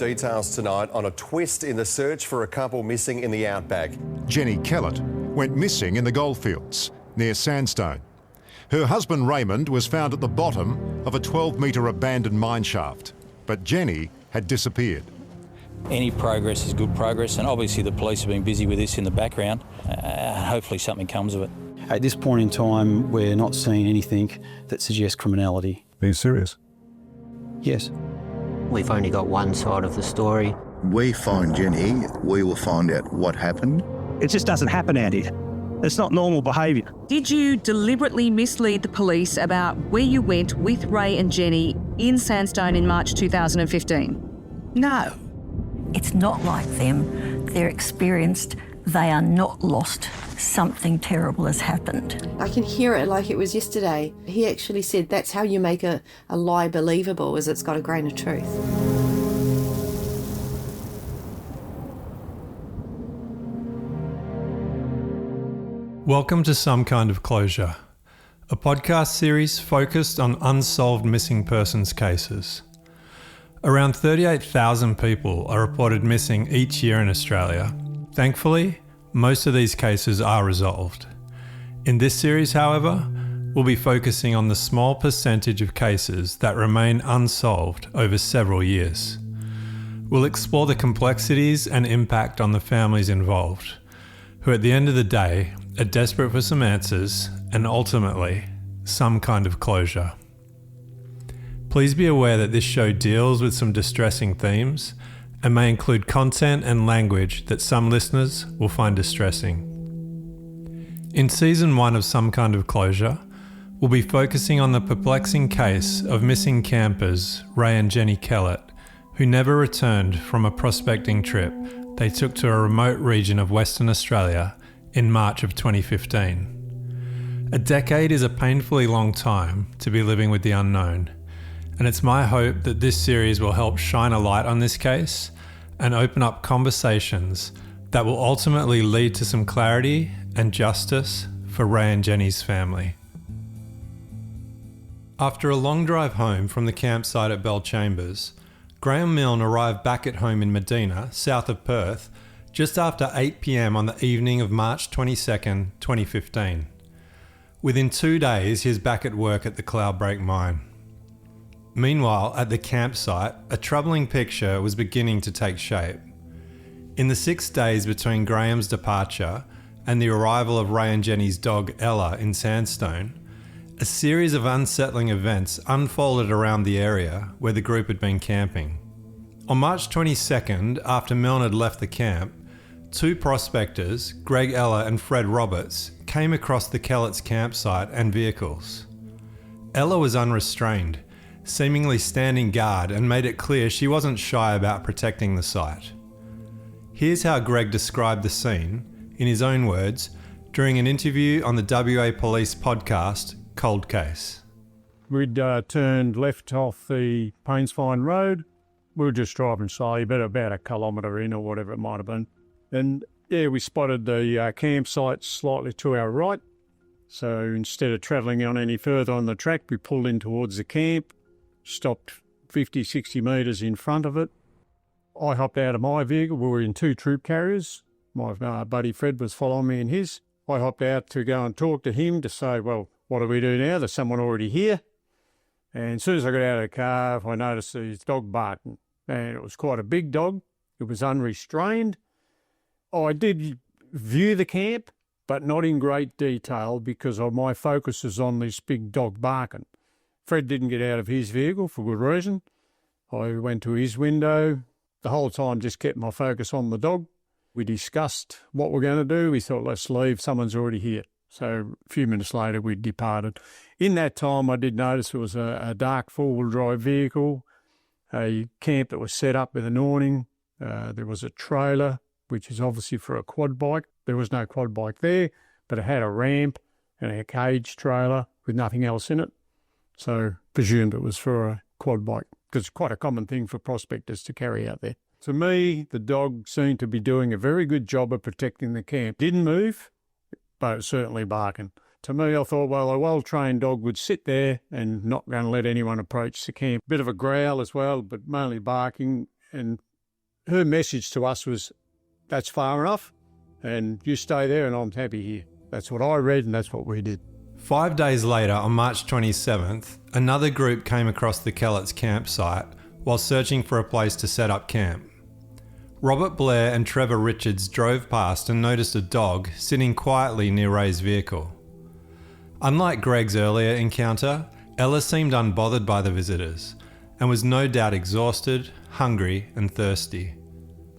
details tonight on a twist in the search for a couple missing in the outback. Jennie Kehlet went missing in the Goldfields near Sandstone. Her husband Raymond was found at the bottom of a 12-metre abandoned mine shaft, but Jennie had disappeared. Any progress is good progress, and obviously the police have been busy with this in the background. Hopefully something comes of it. At this point in time, we're not seeing anything that suggests criminality. Are you serious? Yes. We've only got one side of the story. We find Jennie, we will find out what happened. It just doesn't happen out here. It's not normal behaviour. Did you deliberately mislead the police about where you went with Ray and Jennie in Sandstone in March 2015? No. It's not like them. They're experienced. They are not lost. Something terrible has happened. I can hear it like it was yesterday. He actually said that's how you make a lie believable, is it's got a grain of truth. Welcome to Some Kind of Closure, a podcast series focused on unsolved missing persons cases. Around 38,000 people are reported missing each year in Australia. Thankfully, most of these cases are resolved. In this series, however, we'll be focusing on the small percentage of cases that remain unsolved over several years. We'll explore the complexities and impact on the families involved, who at the end of the day are desperate for some answers and ultimately some kind of closure. Please be aware that this show deals with some distressing themes and may include content and language that some listeners will find distressing. In Season 1 of Some Kind of Closure, we'll be focusing on the perplexing case of missing campers Ray and Jennie Kehlet, who never returned from a prospecting trip they took to a remote region of Western Australia in March of 2015. A decade is a painfully long time to be living with the unknown, and it's my hope that this series will help shine a light on this case and open up conversations that will ultimately lead to some clarity and justice for Ray and Jennie's family. After a long drive home from the campsite at Bellchambers, Graham Milne arrived back at home in Medina, south of Perth, just after 8 p.m. on the evening of March 22nd, 2015. Within 2 days, he was back at work at the Cloudbreak mine. Meanwhile, at the campsite, a troubling picture was beginning to take shape. In the 6 days between Graham's departure and the arrival of Ray and Jennie's dog Ella in Sandstone, a series of unsettling events unfolded around the area where the group had been camping. On March 22nd, after Milne had left the camp, two prospectors, Greg Ella and Fred Roberts, came across the Kellet's campsite and vehicles. Ella was unrestrained, seemingly standing guard, and made it clear she wasn't shy about protecting the site. Here's how Greg described the scene, in his own words, during an interview on the WA Police podcast, Cold Case. We'd turned left off the Painsvine Road. We were just driving slowly, but about a kilometre in or whatever it might have been. And yeah, we spotted the campsite slightly to our right. So instead of travelling on any further on the track, we pulled in towards the camp, stopped 50, 60 metres in front of it. I hopped out of my vehicle. We were in two troop carriers. My buddy Fred was following me in his. I hopped out to go and talk to him to say, well, what do we do now? There's someone already here. And as soon as I got out of the car, I noticed his dog barking. And it was quite a big dog. It was unrestrained. I did view the camp, but not in great detail because my focus is on this big dog barking. Fred didn't get out of his vehicle for good reason. I went to his window. The whole time just kept my focus on the dog. We discussed what we're going to do. We thought, let's leave. Someone's already here. So a few minutes later, we departed. In that time, I did notice it was a dark four-wheel drive vehicle, a camp that was set up with an awning. There was a trailer, which is obviously for a quad bike. There was no quad bike there, but it had a ramp and a cage trailer with nothing else in it. So presumed it was for a quad bike, because it's quite a common thing for prospectors to carry out there. To me, the dog seemed to be doing a very good job of protecting the camp. Didn't move, but it was certainly barking. To me, I thought, well, a well-trained dog would sit there and not going to let anyone approach the camp. Bit of a growl as well, but mainly barking. And her message to us was, that's far enough, and you stay there and I'm happy here. That's what I read and that's what we did. 5 days later, on March 27th, another group came across the Kehlet's campsite while searching for a place to set up camp. Robert Blair and Trevor Richards drove past and noticed a dog sitting quietly near Ray's vehicle. Unlike Greg's earlier encounter, Ella seemed unbothered by the visitors and was no doubt exhausted, hungry and thirsty.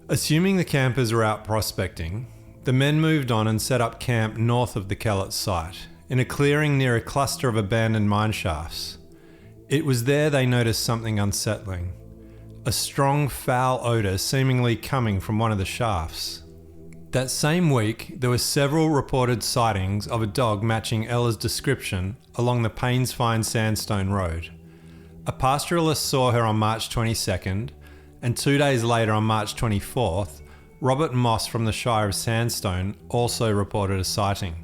Assuming the campers were out prospecting, the men moved on and set up camp north of the Kehlet site, in a clearing near a cluster of abandoned mine shafts. It was there they noticed something unsettling. A strong, foul odour seemingly coming from one of the shafts. That same week, there were several reported sightings of a dog matching Ella's description along the Painsfine Sandstone Road. A pastoralist saw her on March 22nd, and 2 days later on March 24th, Robert Moss from the Shire of Sandstone also reported a sighting.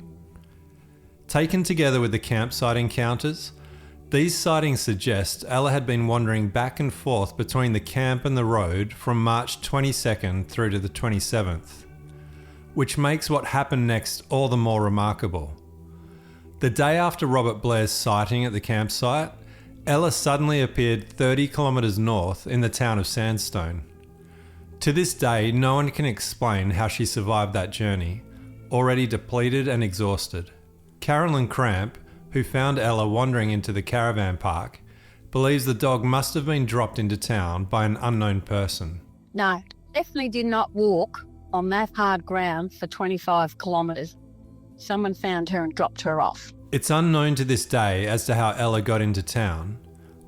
Taken together with the campsite encounters, these sightings suggest Ella had been wandering back and forth between the camp and the road from March 22nd through to the 27th, which makes what happened next all the more remarkable. The day after Robert Blair's sighting at the campsite, Ella suddenly appeared 30 kilometres north in the town of Sandstone. To this day, no one can explain how she survived that journey, already depleted and exhausted. Carolyn Cramp, who found Ella wandering into the caravan park, believes the dog must have been dropped into town by an unknown person. No, definitely did not walk on that hard ground for 25 kilometres. Someone found her and dropped her off. It's unknown to this day as to how Ella got into town.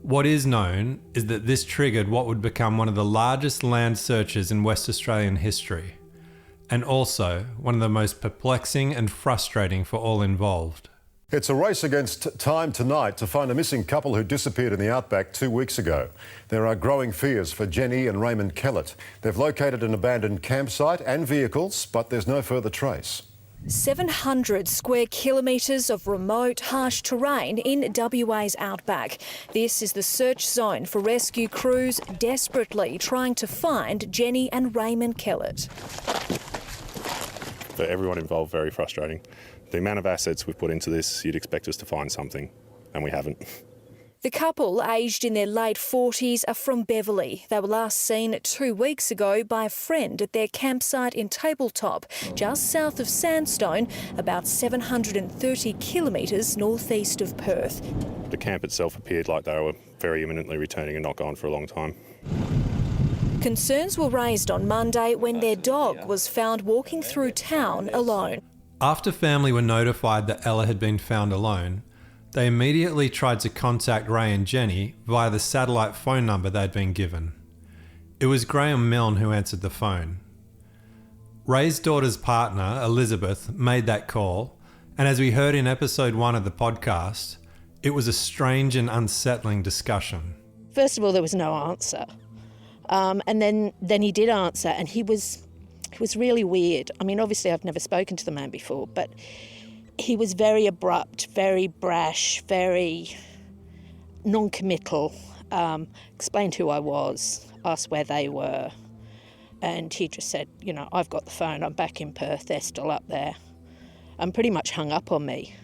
What is known is that this triggered what would become one of the largest land searches in West Australian history, and also one of the most perplexing and frustrating for all involved. It's a race against time tonight to find a missing couple who disappeared in the outback 2 weeks ago. There are growing fears for Jennie and Raymond Kehlet. They've located an abandoned campsite and vehicles, but there's no further trace. 700 square kilometres of remote, harsh terrain in WA's outback. This is the search zone for rescue crews desperately trying to find Jennie and Raymond Kehlet. For everyone involved, very frustrating. The amount of assets we've put into this, you'd expect us to find something, and we haven't. The couple, aged in their late 40s, are from Beverley. They were last seen 2 weeks ago by a friend at their campsite in Tabletop, just south of Sandstone, about 730 kilometres northeast of Perth. The camp itself appeared like they were very imminently returning and not gone for a long time. Concerns were raised on Monday when their dog was found walking through town alone. After family were notified that Ella had been found alone, they immediately tried to contact Ray and Jennie via the satellite phone number they'd been given. It was Graham Milne who answered the phone. Ray's daughter's partner, Elizabeth, made that call, and as we heard in episode 1 of the podcast, it was a strange and unsettling discussion. First of all, there was no answer. And then he did answer, and he was really weird. I mean, obviously I've never spoken to the man before, but he was very abrupt, very brash, very non-committal. Explained who I was, asked where they were, and he just said, you know, I've got the phone, I'm back in Perth, they're still up there, and pretty much hung up on me.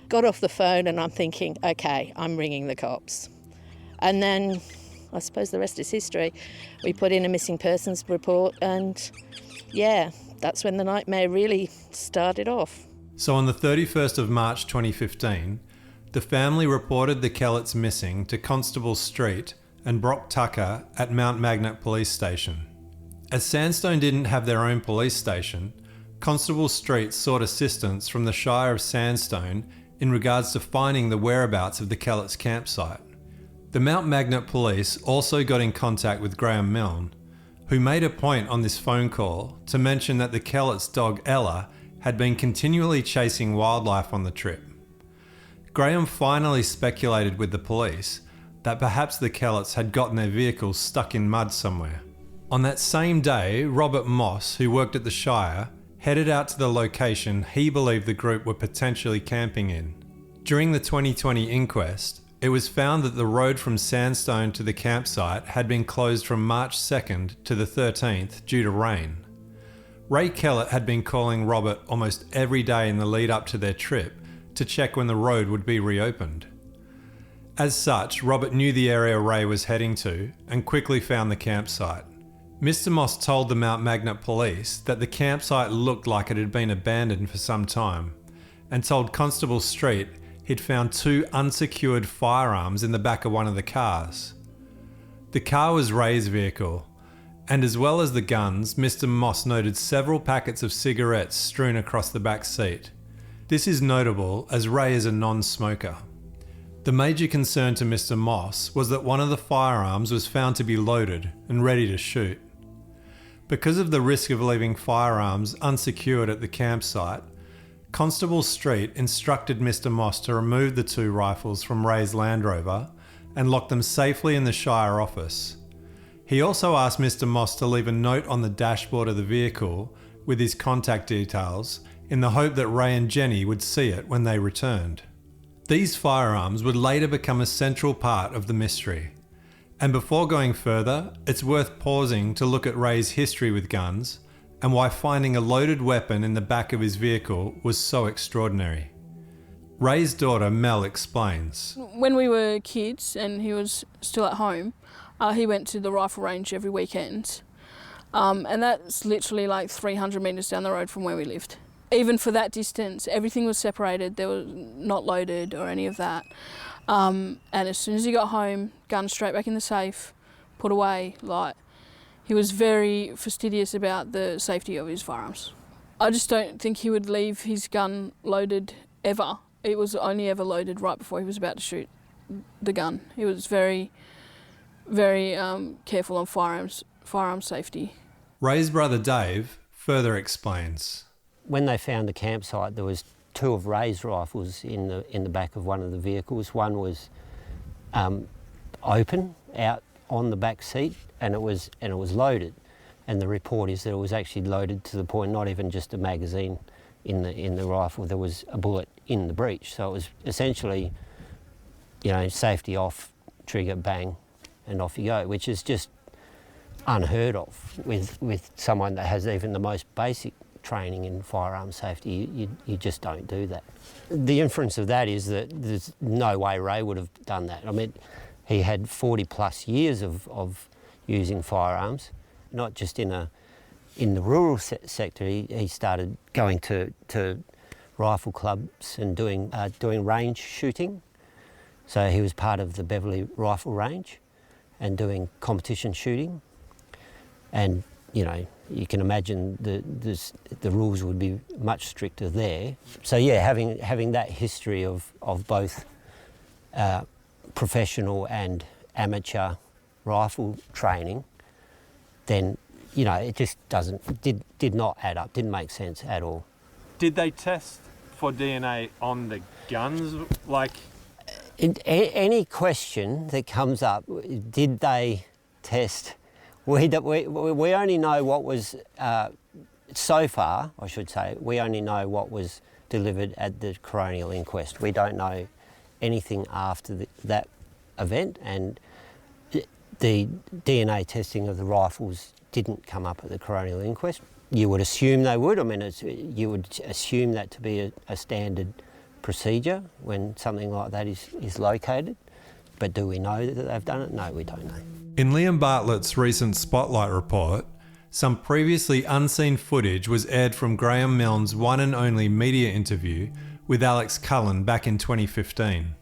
Got off the phone and I'm thinking, okay, I'm ringing the cops. And then I suppose the rest is history. We put in a missing persons report and yeah, that's when the nightmare really started off. So on the 31st of March 2015, the family reported the Kehlets missing to Constable Street and Brock Tucker at Mount Magnet Police Station. As Sandstone didn't have their own police station, Constable Street sought assistance from the Shire of Sandstone in regards to finding the whereabouts of the Kehlets campsite. The Mount Magnet Police also got in contact with Graham Milne, who made a point on this phone call to mention that the Kehlets' dog Ella had been continually chasing wildlife on the trip. Graham finally speculated with the police that perhaps the Kehlets had gotten their vehicles stuck in mud somewhere. On that same day, Robert Moss, who worked at the Shire, headed out to the location he believed the group were potentially camping in. During the 2020 inquest, it was found that the road from Sandstone to the campsite had been closed from March 2nd to the 13th due to rain. Ray Kehlet had been calling Robert almost every day in the lead up to their trip to check when the road would be reopened. As such, Robert knew the area Ray was heading to and quickly found the campsite. Mr. Moss told the Mount Magnet police that the campsite looked like it had been abandoned for some time, and told Constable Street he'd found 2 unsecured firearms in the back of one of the cars. The car was Ray's vehicle, and as well as the guns, Mr. Moss noted several packets of cigarettes strewn across the back seat. This is notable as Ray is a non-smoker. The major concern to Mr. Moss was that one of the firearms was found to be loaded and ready to shoot. Because of the risk of leaving firearms unsecured at the campsite, Constable Street instructed Mr. Moss to remove the 2 rifles from Ray's Land Rover and lock them safely in the Shire office. He also asked Mr. Moss to leave a note on the dashboard of the vehicle with his contact details in the hope that Ray and Jennie would see it when they returned. These firearms would later become a central part of the mystery. And before going further, it's worth pausing to look at Ray's history with guns and why finding a loaded weapon in the back of his vehicle was so extraordinary. Ray's daughter Mel explains. When we were kids and he was still at home, he went to the rifle range every weekend, and that's literally like 300 metres down the road from where we lived. Even for that distance, everything was separated. There was not loaded or any of that. And as soon as he got home, gun straight back in the safe, put away. Like, he was very fastidious about the safety of his firearms. I just don't think he would leave his gun loaded ever. It was only ever loaded right before he was about to shoot the gun. He was very, very careful on firearms safety. Ray's brother Dave further explains. When they found the campsite, there was 2 of Ray's rifles in the back of one of the vehicles. One was open out on the back seat, and it was loaded. And the report is that it was actually loaded to the point, not even just a magazine in the rifle, there was a bullet in the breech. So it was essentially, safety off, trigger, bang, and off you go, which is just unheard of with someone that has even the most basic training in firearm safety. You just don't do that. The inference of that is that there's no way Ray would have done that. I mean, he had 40 plus years of using firearms, not just in the rural sector. He started going to rifle clubs and doing range shooting. So he was part of the Beverley Rifle Range and doing competition shooting. And you can imagine the rules would be much stricter there. So yeah, having that history of both professional and amateur rifle training, then it just did not add up, didn't make sense at all. Did they test for DNA on the guns? Any question that comes up, did they test? We only know what was, so far, I should say, we only know what was delivered at the coronial inquest. We don't know anything after that event, and the DNA testing of the rifles didn't come up at the coronial inquest. You would assume they would. I mean, you would assume that to be a standard procedure when something like that is located. But do we know that they've done it? No, we don't know. In Liam Bartlett's recent Spotlight report, some previously unseen footage was aired from Graham Milne's one and only media interview with Alex Cullen back in 2015.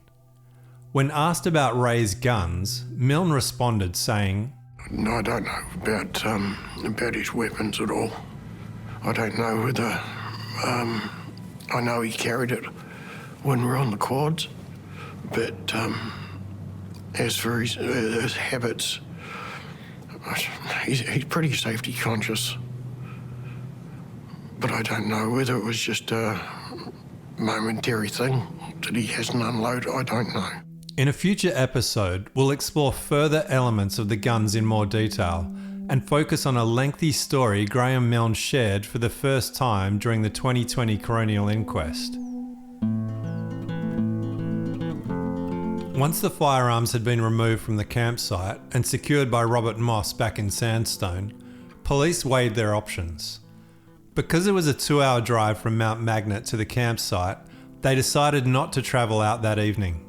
When asked about Ray's guns, Milne responded saying, "No, I don't know about his weapons at all. I don't know whether... I know he carried it when we were on the quads, but as for his habits, he's pretty safety conscious. But I don't know whether it was just a momentary thing that he hasn't unloaded. I don't know." In a future episode, we'll explore further elements of the guns in more detail and focus on a lengthy story Graham Milne shared for the first time during the 2020 coronial inquest. Once the firearms had been removed from the campsite and secured by Robert Moss back in Sandstone, police weighed their options. Because it was a 2-hour drive from Mount Magnet to the campsite, they decided not to travel out that evening.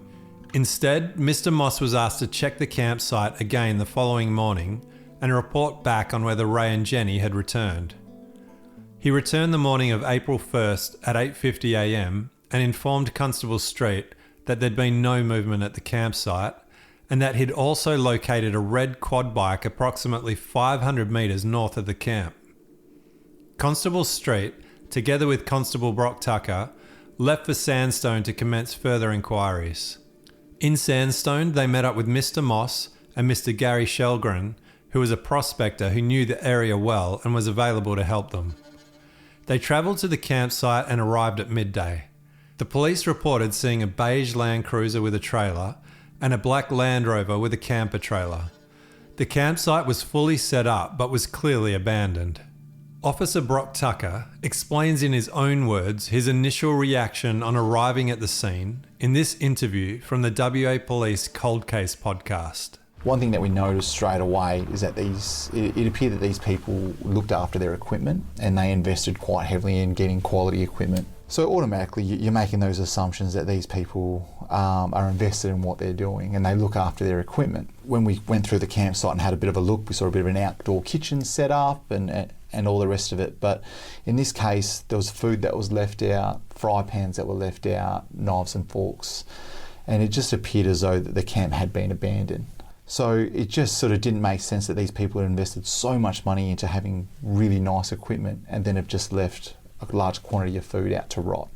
Instead, Mr. Moss was asked to check the campsite again the following morning and report back on whether Ray and Jennie had returned. He returned the morning of April 1st at 8:50 a.m. and informed Constable Street that there'd been no movement at the campsite and that he'd also located a red quad bike approximately 500 metres north of the camp. Constable Street, together with Constable Brock Tucker, left for Sandstone to commence further inquiries. In Sandstone, they met up with Mr. Moss and Mr. Gary Shelgren, who was a prospector who knew the area well and was available to help them. They travelled to the campsite and arrived at midday. The police reported seeing a beige Land Cruiser with a trailer and a black Land Rover with a camper trailer. The campsite was fully set up but was clearly abandoned. Officer Brock Tucker explains in his own words his initial reaction on arriving at the scene in this interview from the WA Police Cold Case podcast. One thing that we noticed straight away is that it appeared that these people looked after their equipment and they invested quite heavily in getting quality equipment. So automatically you're making those assumptions that these people are invested in what they're doing and they look after their equipment. When we went through the campsite and had a bit of a look, we saw a bit of an outdoor kitchen set up and all the rest of it. But in this case, there was food that was left out, fry pans that were left out, knives and forks, and it just appeared as though that the camp had been abandoned. So it just sort of didn't make sense that these people had invested so much money into having really nice equipment and then have just left a large quantity of food out to rot.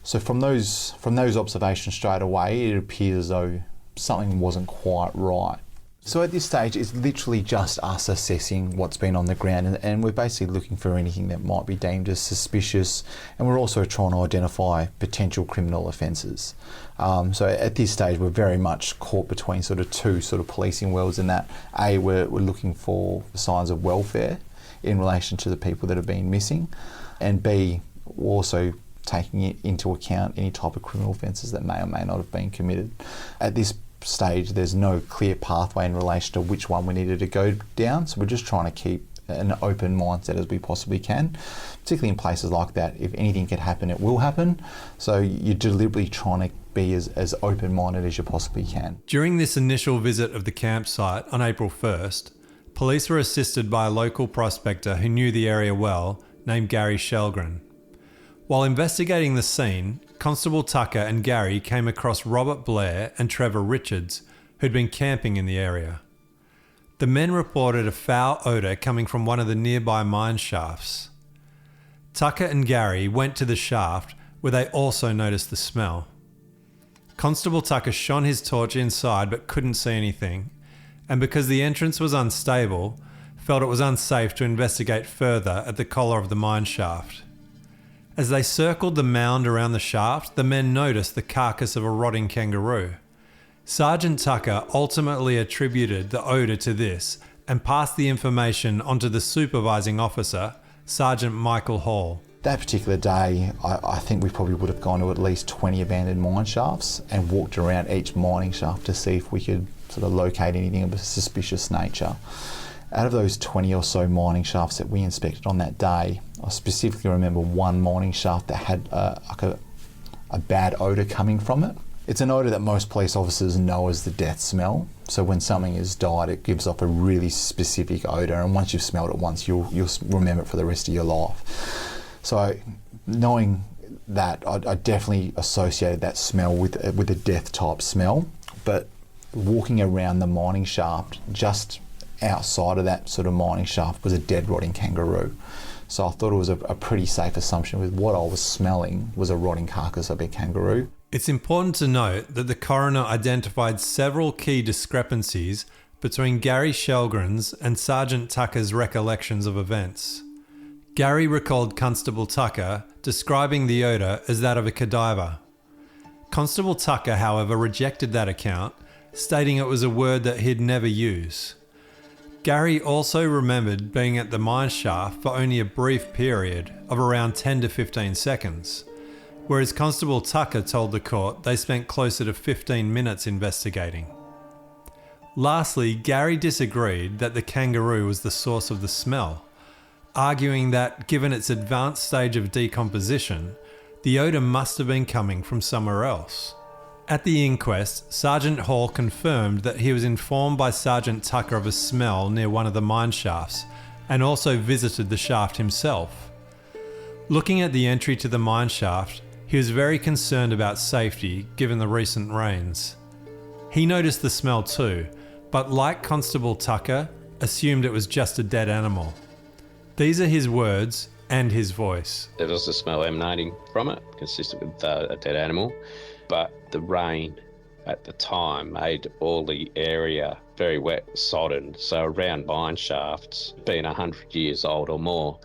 So from those observations straight away, it appears as though something wasn't quite right. So at this stage, it's literally just us assessing what's been on the ground, and we're basically looking for anything that might be deemed as suspicious, and we're also trying to identify potential criminal offences. So at this stage, we're very much caught between sort of two sort of policing worlds in that, A, we're looking for signs of welfare in relation to the people that have been missing, and B, we're also taking it into account any type of criminal offences that may or may not have been committed. At this stage, there's no clear pathway in relation to which one we needed to go down, so we're just trying to keep an open mindset as we possibly can, particularly in places like that. If anything could happen, it will happen, so you're deliberately trying to be as open-minded as you possibly can. During this initial visit of the campsite on April 1st, police were assisted by a local prospector who knew the area well, named Gary Shelgren. While investigating the scene, Constable Tucker and Gary came across Robert Blair and Trevor Richards, who'd been camping in the area. The men reported a foul odour coming from one of the nearby mine shafts. Tucker and Gary went to the shaft, where they also noticed the smell. Constable Tucker shone his torch inside but couldn't see anything, and because the entrance was unstable, felt it was unsafe to investigate further at the collar of the mine shaft. As they circled the mound around the shaft, the men noticed the carcass of a rotting kangaroo. Sergeant Tucker ultimately attributed the odour to this and passed the information onto the supervising officer, Sergeant Michael Hall. That particular day, I think we probably would have gone to at least 20 abandoned mine shafts and walked around each mining shaft to see if we could sort of locate anything of a suspicious nature. Out of those 20 or so mining shafts that we inspected on that day, I specifically remember one mining shaft that had a bad odour coming from it. It's an odour that most police officers know as the death smell. So when something is died, it gives off a really specific odour, and once you've smelled it once, you'll remember it for the rest of your life. So knowing that, I definitely associated that smell with a death type smell. But walking around the mining shaft, just outside of that sort of mining shaft was a dead rotting kangaroo. So I thought it was a pretty safe assumption with what I was smelling was a rotting carcass of a kangaroo. It's important to note that the coroner identified several key discrepancies between Gary Shelgren's and Sergeant Tucker's recollections of events. Gary recalled Constable Tucker describing the odour as that of a cadaver. Constable Tucker, however, rejected that account, stating it was a word that he'd never use. Gary also remembered being at the mine shaft for only a brief period of around 10 to 15 seconds. whereas Constable Tucker told the court they spent closer to 15 minutes investigating. Lastly, Gary disagreed that the kangaroo was the source of the smell, arguing that, given its advanced stage of decomposition, the odour must have been coming from somewhere else. At the inquest, Sergeant Hall confirmed that he was informed by Sergeant Tucker of a smell near one of the mine shafts and also visited the shaft himself. Looking at the entry to the mine shaft, he was very concerned about safety given the recent rains. He noticed the smell too, but like Constable Tucker, assumed it was just a dead animal. These are his words and his voice. There was a smell emanating from it, consistent with a dead animal, but the rain at the time made all the area very wet, sodden. So around mine shafts, being 100 years old or more,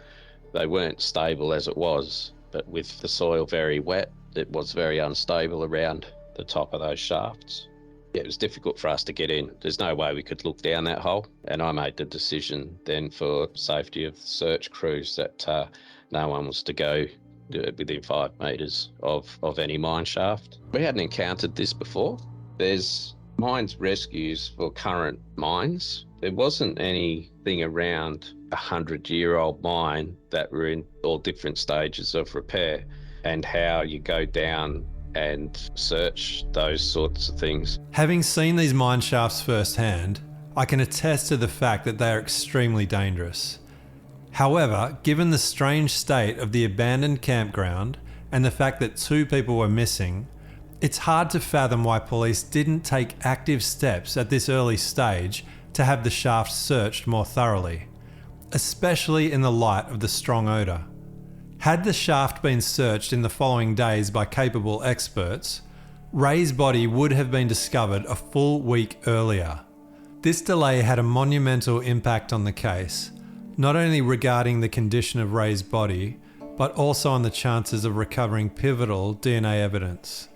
they weren't stable as it was, but with the soil very wet, it was very unstable around the top of those shafts. It was difficult for us to get in. There's no way we could look down that hole. And I made the decision then for safety of the search crews that no one was to go within 5 metres of any mine shaft. We hadn't encountered this before. There's mines rescues for current mines. There wasn't anything around a 100-year-old mine that were in all different stages of repair, and how you go down and search those sorts of things. Having seen these mine shafts firsthand, I can attest to the fact that they are extremely dangerous. However, given the strange state of the abandoned campground and the fact that 2 people were missing, it's hard to fathom why police didn't take active steps at this early stage to have the shaft searched more thoroughly, especially in the light of the strong odour. Had the shaft been searched in the following days by capable experts, Ray's body would have been discovered a full week earlier. This delay had a monumental impact on the case, not only regarding the condition of Ray's body, but also on the chances of recovering pivotal DNA evidence.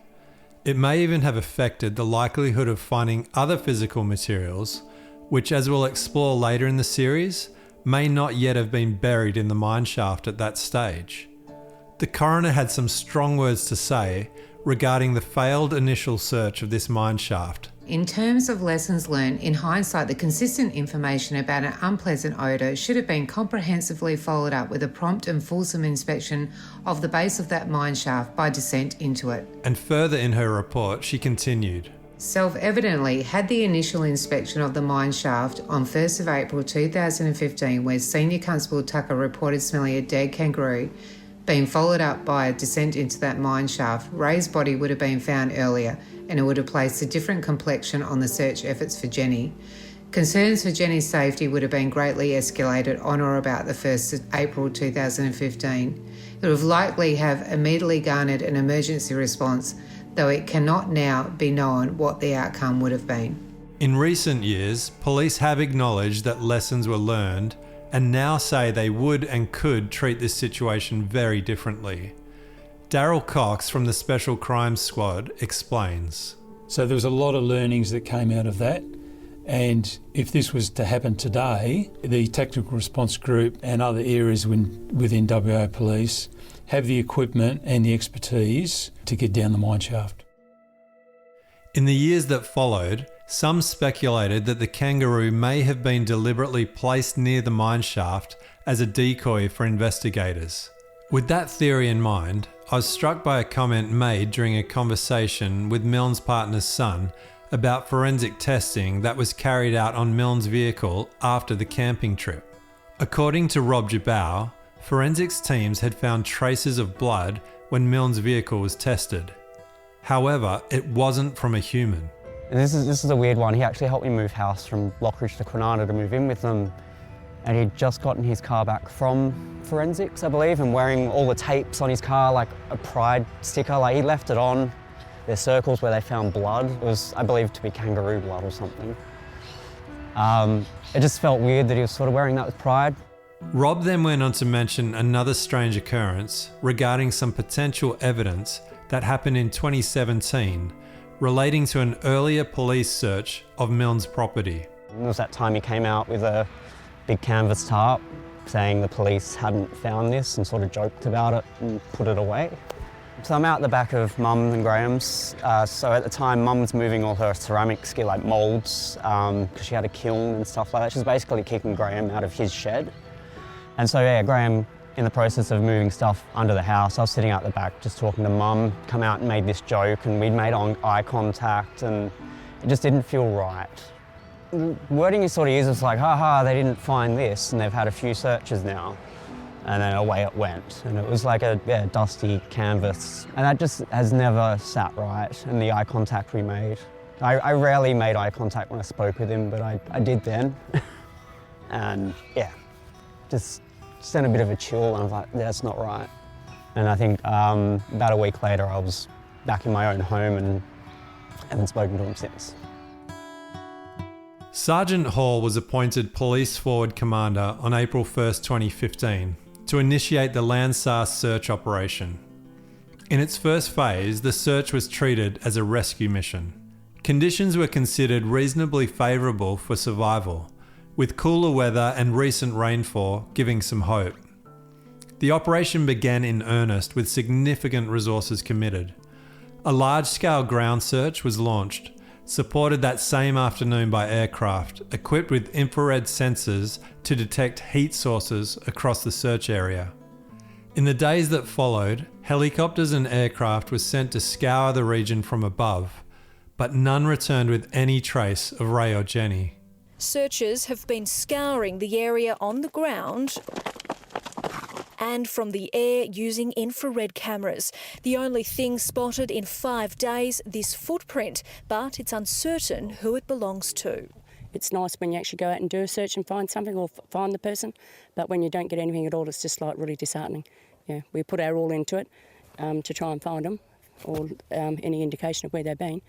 It may even have affected the likelihood of finding other physical materials, which, as we'll explore later in the series, may not yet have been buried in the mine shaft at that stage. The coroner had some strong words to say regarding the failed initial search of this mine shaft. In terms of lessons learned, in hindsight, the consistent information about an unpleasant odour should have been comprehensively followed up with a prompt and fulsome inspection of the base of that mine shaft by descent into it. And further in her report, she continued, Self-evidently, had the initial inspection of the mine shaft on 1st of April 2015, where Senior Constable Tucker reported smelling a dead kangaroo, been followed up by a descent into that mine shaft, Ray's body would have been found earlier, and it would have placed a different complexion on the search efforts for Jennie. Concerns for Jennie's safety would have been greatly escalated on or about the 1st of April 2015. It would have likely have immediately garnered an emergency response, though it cannot now be known what the outcome would have been. In recent years, police have acknowledged that lessons were learned and now say they would and could treat this situation very differently. Daryl Cox from the Special Crimes Squad explains. So there was a lot of learnings that came out of that, and if this was to happen today, the Technical Response Group and other areas within WA Police have the equipment and the expertise to get down the mine shaft. In the years that followed, some speculated that the kangaroo may have been deliberately placed near the mine shaft as a decoy for investigators. With that theory in mind, I was struck by a comment made during a conversation with Milne's partner's son about forensic testing that was carried out on Milne's vehicle after the camping trip. According to Rob Jabau, forensics teams had found traces of blood when Milne's vehicle was tested. However, it wasn't from a human. This is a weird one. He actually helped me move house from Lockridge to Kwinana to move in with them. And he'd just gotten his car back from forensics, I believe, and wearing all the tapes on his car, like a pride sticker. Like, he left it on. There's circles where they found blood. It was, I believe, to be kangaroo blood or something. It just felt weird that he was sort of wearing that with pride. Rob then went on to mention another strange occurrence regarding some potential evidence that happened in 2017 relating to an earlier police search of Milne's property. It was that time he came out with a big canvas tarp saying the police hadn't found this and sort of joked about it and put it away. So I'm out the back of Mum and Graham's. So at the time, Mum was moving all her ceramics, like moulds, because she had a kiln and stuff like that. She was basically kicking Graham out of his shed. And so yeah, Graham, in the process of moving stuff under the house, I was sitting out the back just talking to Mum, come out and made this joke, and we'd made eye contact, and it just didn't feel right. The wording is sort of used, it's like, haha, they didn't find this, and they've had a few searches now. And then away it went. And it was like a dusty canvas. And that just has never sat right, and the eye contact we made. I rarely made eye contact when I spoke with him, but I did then. And yeah, just sent a bit of a chill, and I was like, that's not right. And I think about a week later, I was back in my own home and haven't spoken to him since. Sergeant Hall was appointed Police Forward Commander on April 1st, 2015, to initiate the Landsar search operation. In its first phase, the search was treated as a rescue mission. Conditions were considered reasonably favourable for survival, with cooler weather and recent rainfall giving some hope. The operation began in earnest with significant resources committed. A large-scale ground search was launched, supported that same afternoon by aircraft, equipped with infrared sensors to detect heat sources across the search area. In the days that followed, helicopters and aircraft were sent to scour the region from above, but none returned with any trace of Ray or Jennie. Searchers have been scouring the area on the ground and from the air using infrared cameras. The only thing spotted in 5 days, this footprint, but it's uncertain who it belongs to. It's nice when you actually go out and do a search and find something or find the person, but when you don't get anything at all, it's just like really disheartening. Yeah, we put our all into it to try and find them or any indication of where they've been.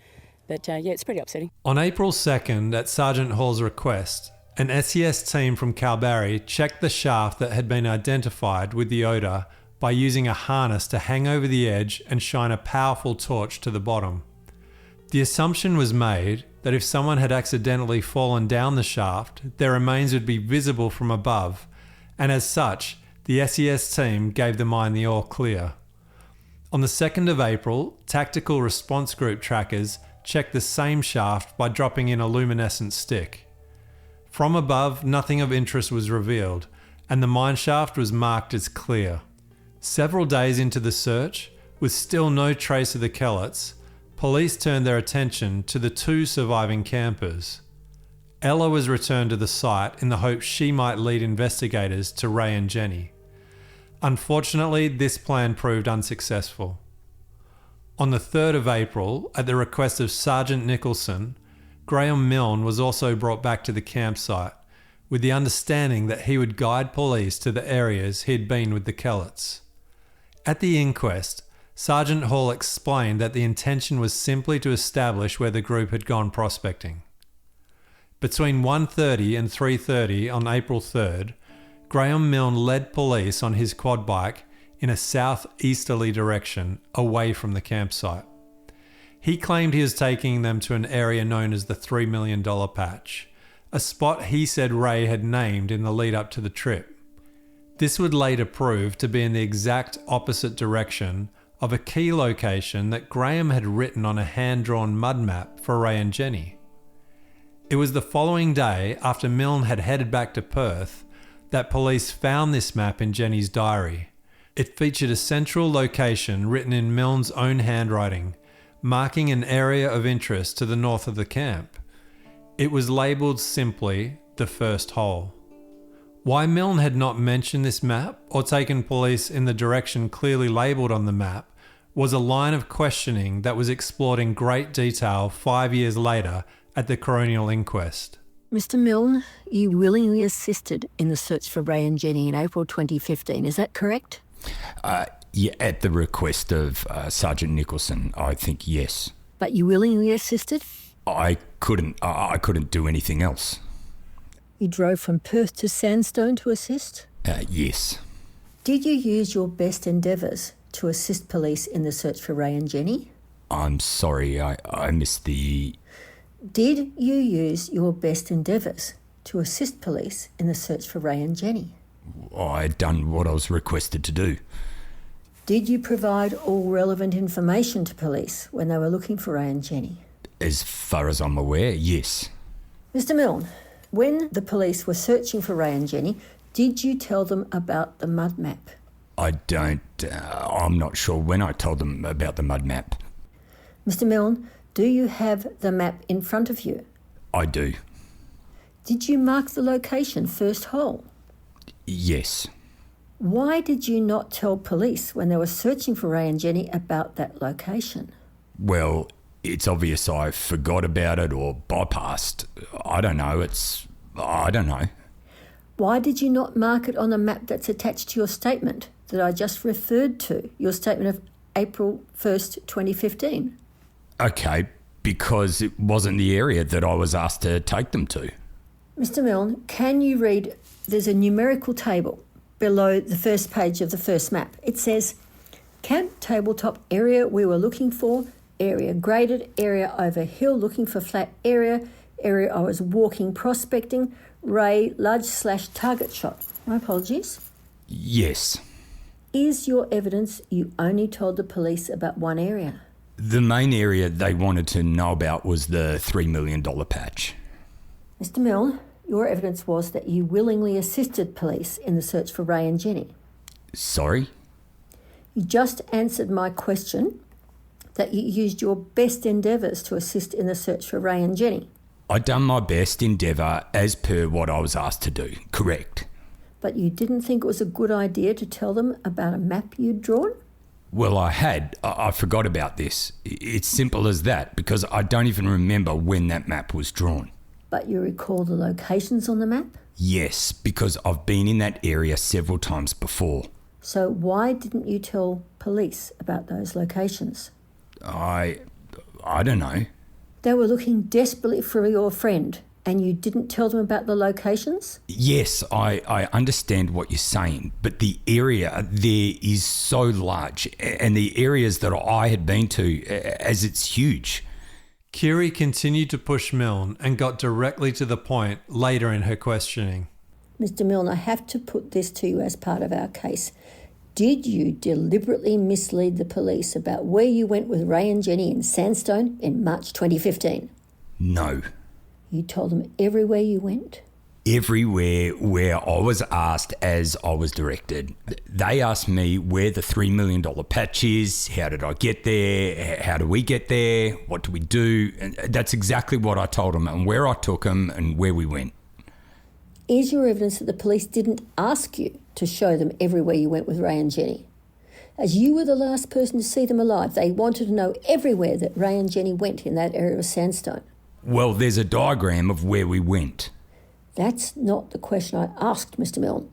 But yeah, it's pretty upsetting. On April 2nd, at Sergeant Hall's request, an SES team from Kalbarri checked the shaft that had been identified with the odour by using a harness to hang over the edge and shine a powerful torch to the bottom. The assumption was made that if someone had accidentally fallen down the shaft, their remains would be visible from above, and as such, the SES team gave the mine the all clear. On the 2nd of April, Tactical Response Group trackers checked the same shaft by dropping in a luminescent stick. From above, nothing of interest was revealed, and the mine shaft was marked as clear. Several days into the search, with still no trace of the Kehlets, police turned their attention to the 2 surviving campers. Ella was returned to the site in the hope she might lead investigators to Ray and Jennie. Unfortunately, this plan proved unsuccessful. On the 3rd of April, at the request of Sergeant Nicholson, Graham Milne was also brought back to the campsite, with the understanding that he would guide police to the areas he had been with the Kehlets. At the inquest, Sergeant Hall explained that the intention was simply to establish where the group had gone prospecting. Between 1:30 and 3:30 on April 3rd, Graham Milne led police on his quad bike in a southeasterly direction away from the campsite. He claimed he was taking them to an area known as the $3 million patch, a spot he said Ray had named in the lead up to the trip. This would later prove to be in the exact opposite direction of a key location that Graham had written on a hand-drawn mud map for Ray and Jennie. It was the following day, after Milne had headed back to Perth, that police found this map in Jennie's diary. It featured a central location written in Milne's own handwriting, marking an area of interest to the north of the camp. It was labelled simply the first hole. Why Milne had not mentioned this map or taken police in the direction clearly labelled on the map was a line of questioning that was explored in great detail 5 years later at the coronial inquest. Mr. Milne, you willingly assisted in the search for Ray and Jennie in April 2015, is that correct? Yeah, at the request of Sergeant Nicholson, I think yes. But you willingly assisted? I couldn't do anything else. You drove from Perth to Sandstone to assist? Yes. Did you use your best endeavours to assist police in the search for Ray and Jennie? I'm sorry, I missed the... Did you use your best endeavours to assist police in the search for Ray and Jennie? I had done what I was requested to do. Did you provide all relevant information to police when they were looking for Ray and Jennie? As far as I'm aware, yes. Mr. Milne, when the police were searching for Ray and Jennie, did you tell them about the mud map? I'm not sure when I told them about the mud map. Mr. Milne, do you have the map in front of you? I do. Did you mark the location first hole? Yes. Why did you not tell police when they were searching for Ray and Jennie about that location? Well, it's obvious I forgot about it or bypassed. I don't know. I don't know. Why did you not mark it on the map that's attached to your statement that I just referred to, your statement of April 1st, 2015? Okay, because it wasn't the area that I was asked to take them to. Mr. Milne, can you read, there's a numerical table below the first page of the first map. It says, camp tabletop area we were looking for, area graded, area over hill looking for flat area, area I was walking prospecting, Ray large/target shot. My apologies. Yes. Is your evidence you only told the police about one area? The main area they wanted to know about was the $3 million patch. Mr. Milne, your evidence was that you willingly assisted police in the search for Ray and Jennie. Sorry? You just answered my question that you used your best endeavours to assist in the search for Ray and Jennie. I done my best endeavour as per what I was asked to do, correct. But you didn't think it was a good idea to tell them about a map you'd drawn? Well, I had. I forgot about this. It's simple as that, because I don't even remember when that map was drawn. But you recall the locations on the map? Yes, because I've been in that area several times before. So why didn't you tell police about those locations? I don't know. They were looking desperately for your friend and you didn't tell them about the locations? Yes, I understand what you're saying, but the area there is so large, and the areas that I had been to, as it's huge. Kiri continued to push Milne and got directly to the point later in her questioning. Mr. Milne, I have to put this to you as part of our case. Did you deliberately mislead the police about where you went with Ray and Jennie in Sandstone in March 2015? No. You told them everywhere you went? Everywhere where I was asked as I was directed. They asked me where the $3 million patch is, how did I get there, how do we get there, what do we do? And that's exactly what I told them and where I took them and where we went. Is your evidence that the police didn't ask you to show them everywhere you went with Ray and Jennie? As you were the last person to see them alive, they wanted to know everywhere that Ray and Jennie went in that area of Sandstone. Well, there's a diagram of where we went. That's not the question I asked, Mr. Milne.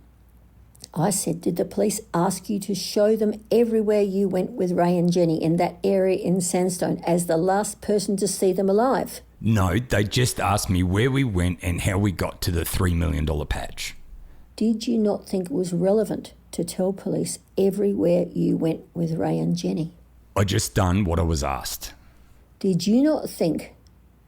I said, did the police ask you to show them everywhere you went with Ray and Jennie in that area in Sandstone as the last person to see them alive? No, they just asked me where we went and how we got to the $3 million patch. Did you not think it was relevant to tell police everywhere you went with Ray and Jennie? I just done what I was asked. Did you not think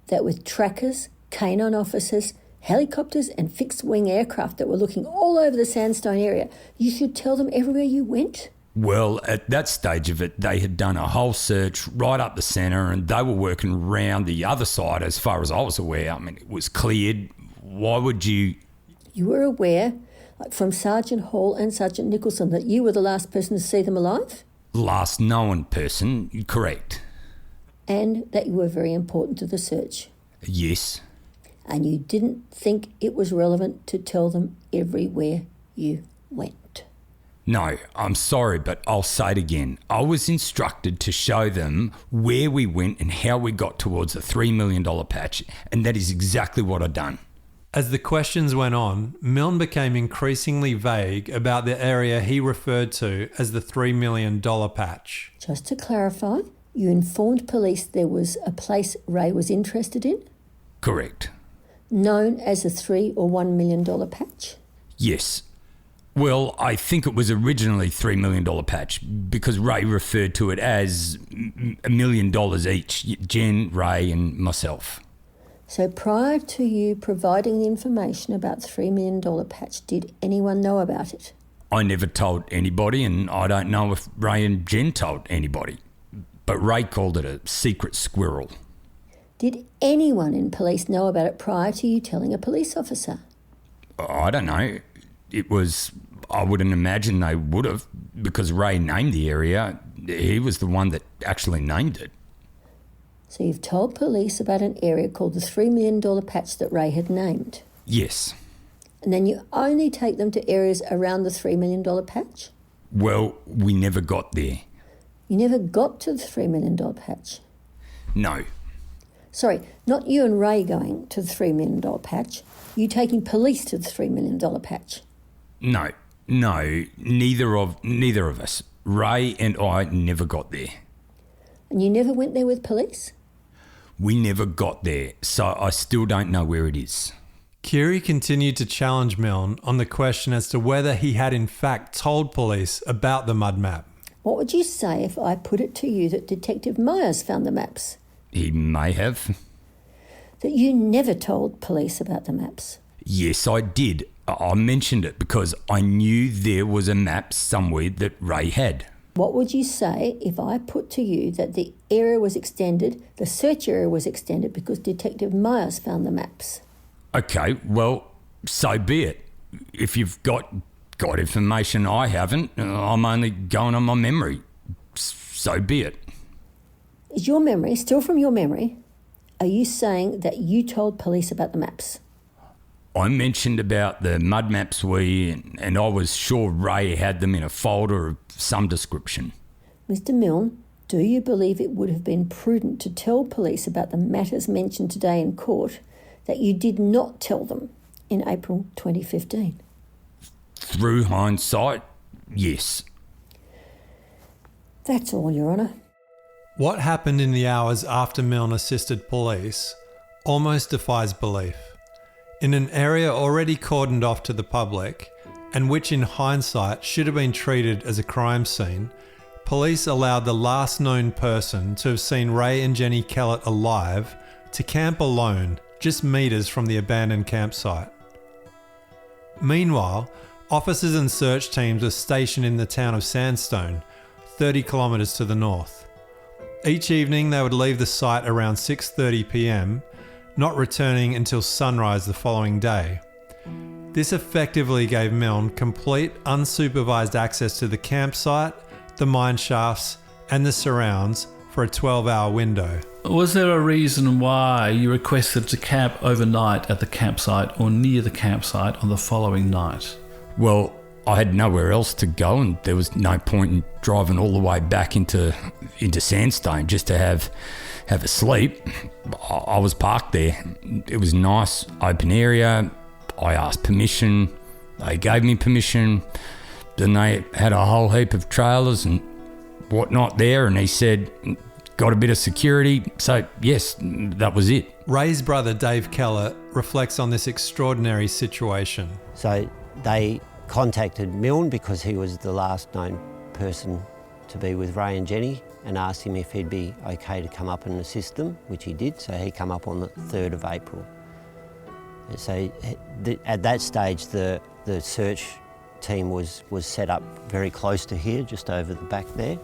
that with trackers, canine officers, helicopters and fixed-wing aircraft that were looking all over the Sandstone area, you should tell them everywhere you went? Well, at that stage of it, they had done a whole search right up the centre and they were working around the other side as far as I was aware. I mean, it was cleared. Why would you... You were aware, like from Sergeant Hall and Sergeant Nicholson, that you were the last person to see them alive? Last known person, correct. And that you were very important to the search? Yes. And you didn't think it was relevant to tell them everywhere you went? No, I'm sorry, but I'll say it again. I was instructed to show them where we went and how we got towards the $3 million patch, and that is exactly what I've done. As the questions went on, Milne became increasingly vague about the area he referred to as the $3 million patch. Just to clarify, you informed police there was a place Ray was interested in? Correct. Known as a $3 or $1 million patch? Yes. Well, I think it was originally $3 million patch because Ray referred to it as $1 million each, Jen, Ray and myself. So prior to you providing the information about the $3 million patch, did anyone know about it? I never told anybody, and I don't know if Ray and Jen told anybody. But Ray called it a secret squirrel. Did anyone in police know about it prior to you telling a police officer? I don't know. I wouldn't imagine they would have, because Ray named the area. He was the one that actually named it. So you've told police about an area called the $3 million patch that Ray had named? Yes. And then you only take them to areas around the $3 million patch? Well, we never got there. You never got to the $3 million patch? No. Sorry, not you and Ray going to the $3 million patch. You taking police to the $3 million patch? No, neither of us. Ray and I never got there. And you never went there with police? We never got there, so I still don't know where it is. Keary continued to challenge Milne on the question as to whether he had in fact told police about the mud map. What would you say if I put it to you that Detective Myers found the maps? He may have. That you never told police about the maps? Yes, I did. I mentioned it because I knew there was a map somewhere that Ray had. What would you say if I put to you that the area was extended, the search area was extended because Detective Myers found the maps? Okay, well, so be it. If you've got information I haven't, I'm only going on my memory. So be it. Is your memory, still from your memory, are you saying that you told police about the maps? I mentioned about the mud maps and I was sure Ray had them in a folder of some description. Mr. Milne, do you believe it would have been prudent to tell police about the matters mentioned today in court that you did not tell them in April 2015? Through hindsight, yes. That's all, Your Honour. What happened in the hours after Milne assisted police almost defies belief. In an area already cordoned off to the public, and which in hindsight should have been treated as a crime scene, police allowed the last known person to have seen Ray and Jennie Kehlet alive to camp alone just metres from the abandoned campsite. Meanwhile, officers and search teams were stationed in the town of Sandstone, 30 kilometres to the north. Each evening they would leave the site around 6:30 p.m, not returning until sunrise the following day. This effectively gave Milne complete unsupervised access to the campsite, the mine shafts and the surrounds for a 12-hour window. Was there a reason why you requested to camp overnight at the campsite or near the campsite on the following night? Well, I had nowhere else to go and there was no point in driving all the way back into Sandstone just to have a sleep. I was parked there. It was nice, open area. I asked permission. They gave me permission. Then they had a whole heap of trailers and whatnot there, and he said, got a bit of security. So, yes, that was it. Ray's brother, Dave Kehlet, reflects on this extraordinary situation. So they contacted Milne because he was the last known person to be with Ray and Jennie, and asked him if he'd be okay to come up and assist them, which he did. So he came up on the 3rd of April. And so at that stage, the search team was set up very close to here, just over the back there.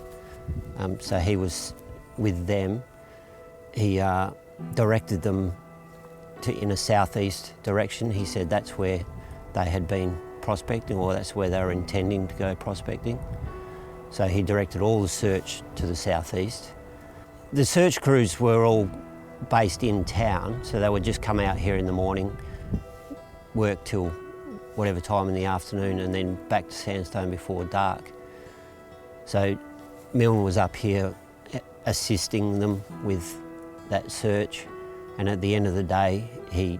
So he was with them. He directed them in a southeast direction. He said that's where they had been prospecting, or that's where they were intending to go prospecting. So he directed all the search to the southeast. The search crews were all based in town, so they would just come out here in the morning, work till whatever time in the afternoon, and then back to Sandstone before dark. So Milne was up here assisting them with that search, and at the end of the day he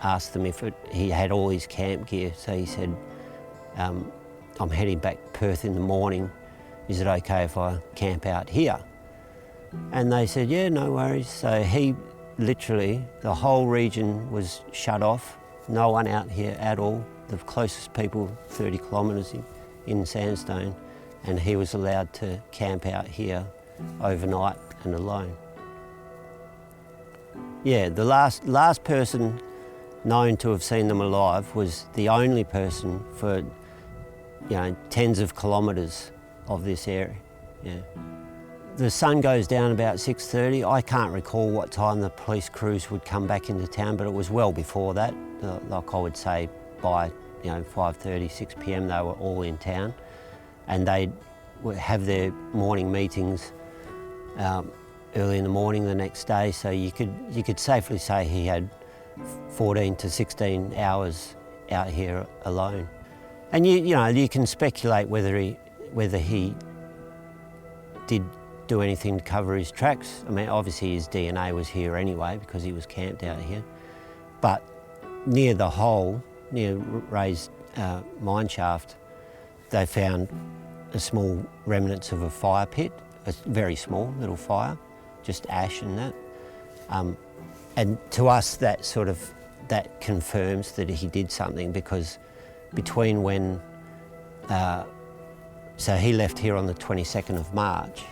asked them if he had all his camp gear. So he said, I'm heading back to Perth in the morning, is it okay if I camp out here? And they said, yeah, no worries. So he literally, the whole region was shut off, no one out here at all. The closest people 30 kilometres in Sandstone, and he was allowed to camp out here overnight and alone. Yeah, the last person known to have seen them alive was the only person for tens of kilometres of this area. Yeah. The sun goes down about 6:30. I can't recall what time the police crews would come back into town, but it was well before that. Like I would say by 5:30, 6 p.m. they were all in town, and they'd have their morning meetings early in the morning the next day. So you could safely say he had 14 to 16 hours out here alone. And you can speculate whether he did do anything to cover his tracks. I mean, obviously his DNA was here anyway because he was camped out here. But near the hole, near Ray's mine shaft, they found a small remnants of a fire pit, a very small little fire, just ash and that. And to us, that confirms that he did something, because between when, so he left here on the 22nd of March,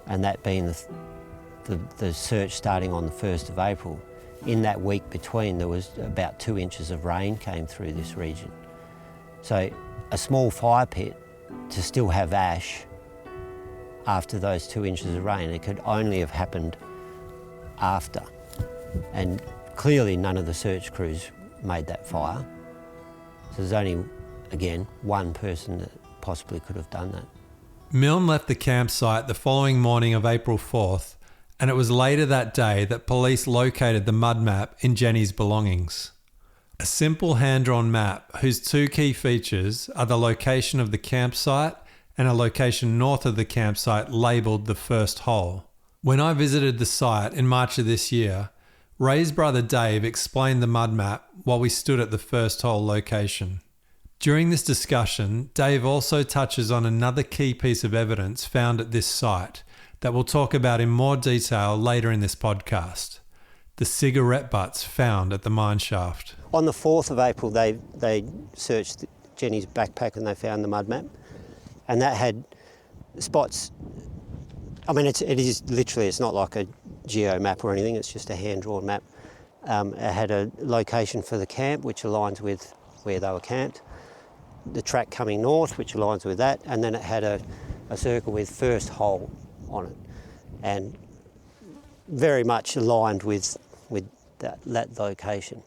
and that being the search starting on the 1st of April, in that week between there was about 2 inches of rain came through this region. So a small fire pit to still have ash after those 2 inches of rain, it could only have happened after. And clearly none of the search crews made that fire. So there's only, again, one person that possibly could have done that. Milne left the campsite the following morning of April 4th, and it was later that day that police located the mud map in Jennie's belongings. A simple hand-drawn map whose two key features are the location of the campsite and a location north of the campsite labelled the first hole. When I visited the site in March of this year, Ray's brother Dave explained the mud map while we stood at the first hole location. During this discussion, Dave also touches on another key piece of evidence found at this site that we'll talk about in more detail later in this podcast: the cigarette butts found at the mine shaft. On the 4th of April, they searched Jennie's backpack and they found the mud map, and that had spots. I mean, it is literally, it's not like a geo map or anything, it's just a hand-drawn map. It had a location for the camp, which aligns with where they were camped, the track coming north, which aligns with that, and then it had a circle with first hole on it, and very much aligned with that location.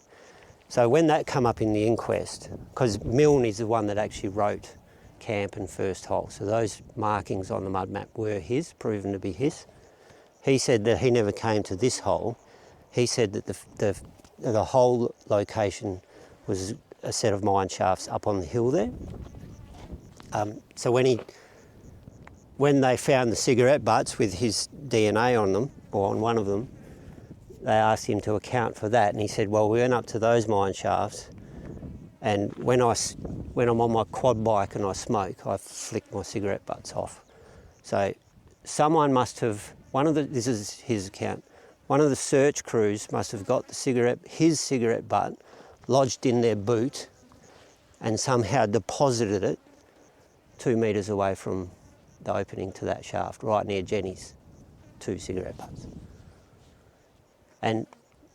So when that come up in the inquest, because Milne is the one that actually wrote camp and first hole, so those markings on the mud map were his, proven to be his. He said that he never came to this hole. He said that the whole location was a set of mine shafts up on the hill there. So when they found the cigarette butts with his DNA on them, or on one of them, they asked him to account for that, and he said, well, we went up to those mine shafts, and when I'm on my quad bike and I smoke, I flick my cigarette butts off. So someone must have, this is his account, one of the search crews must have got his cigarette butt lodged in their boot and somehow deposited it 2 metres away from the opening to that shaft, right near Jennie's 2 cigarette butts. And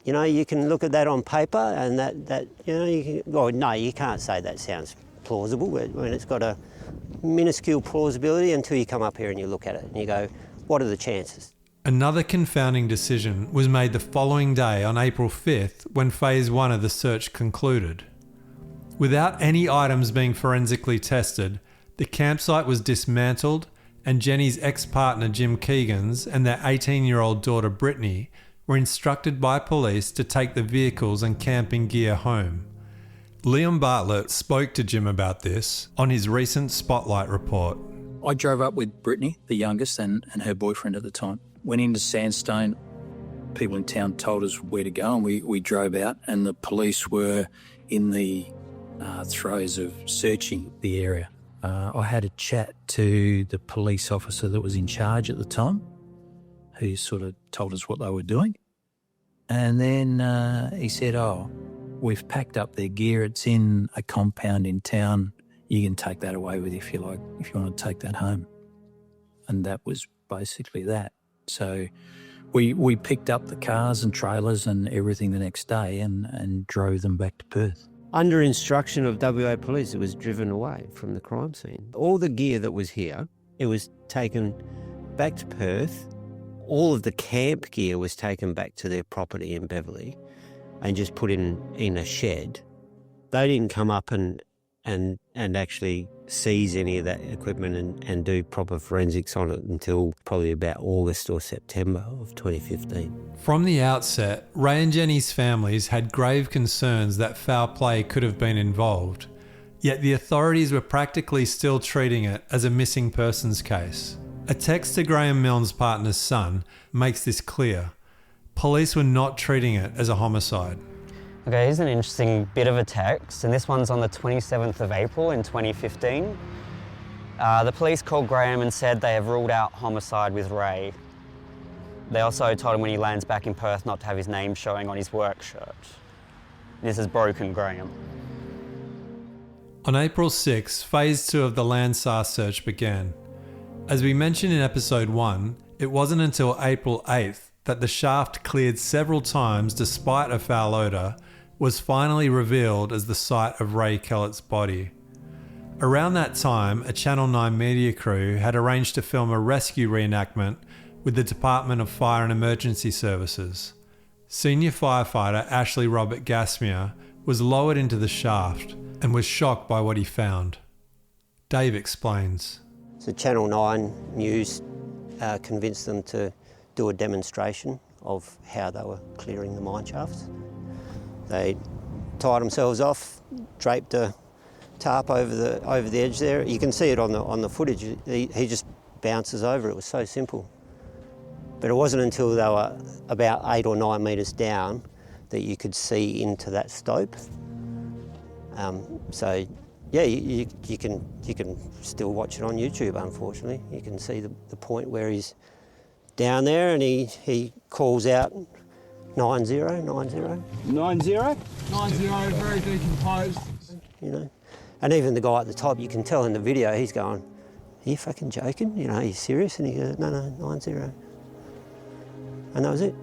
you can look at that on paper, and you can't say that sounds plausible. When it's got a minuscule plausibility until you come up here and you look at it and you go, what are the chances? Another confounding decision was made the following day on April 5th when Phase 1 of the search concluded. Without any items being forensically tested, the campsite was dismantled, and Jennie's ex-partner Jim Keegan's and their 18-year-old daughter Brittany were instructed by police to take the vehicles and camping gear home. Liam Bartlett spoke to Jim about this on his recent Spotlight report. I drove up with Brittany, the youngest, and her boyfriend at the time. Went into Sandstone. People in town told us where to go, and we drove out, and the police were in the throes of searching the area. I had a chat to the police officer that was in charge at the time, who sort of told us what they were doing. And then he said, we've packed up their gear. It's in a compound in town. You can take that away with you if you like, if you want to take that home. And that was basically that. So we picked up the cars and trailers and everything the next day and drove them back to Perth. Under instruction of WA Police, it was driven away from the crime scene. All the gear that was here, it was taken back to Perth. All of the camp gear was taken back to their property in Beverley and just put in a shed. They didn't come up and actually seize any of that equipment and do proper forensics on it until probably about August or September of 2015. From the outset, Ray and Jennie's families had grave concerns that foul play could have been involved, yet the authorities were practically still treating it as a missing persons case. A text to Graham Milne's partner's son makes this clear. Police were not treating it as a homicide. Okay, here's an interesting bit of a text, and this one's on the 27th of April in 2015. The police called Graham and said they have ruled out homicide with Ray. They also told him when he lands back in Perth not to have his name showing on his work shirt. This has broken Graham. On April 6, Phase 2 of the Landsar search began. As we mentioned in episode 1, it wasn't until April 8th that the shaft, cleared several times despite a foul odour, was finally revealed as the site of Ray Kehlet's body. Around that time, a Channel 9 media crew had arranged to film a rescue reenactment with the Department of Fire and Emergency Services. Senior firefighter Ashley Robert Gasmier was lowered into the shaft and was shocked by what he found. Dave explains. So Channel 9 News convinced them to do a demonstration of how they were clearing the mine shafts. They tied themselves off, draped a tarp over the edge there. You can see it on the footage. He just bounces over. It was so simple. But it wasn't until they were about 8 or 9 metres down that you could see into that stope. So yeah, you can still watch it on YouTube. Unfortunately, you can see the point where he's down there and he calls out 90. 90, very decomposed. You know, and even the guy at the top, you can tell in the video, he's going, "Are you fucking joking? You know, are you serious?" And he goes, "No, 90." And that was it.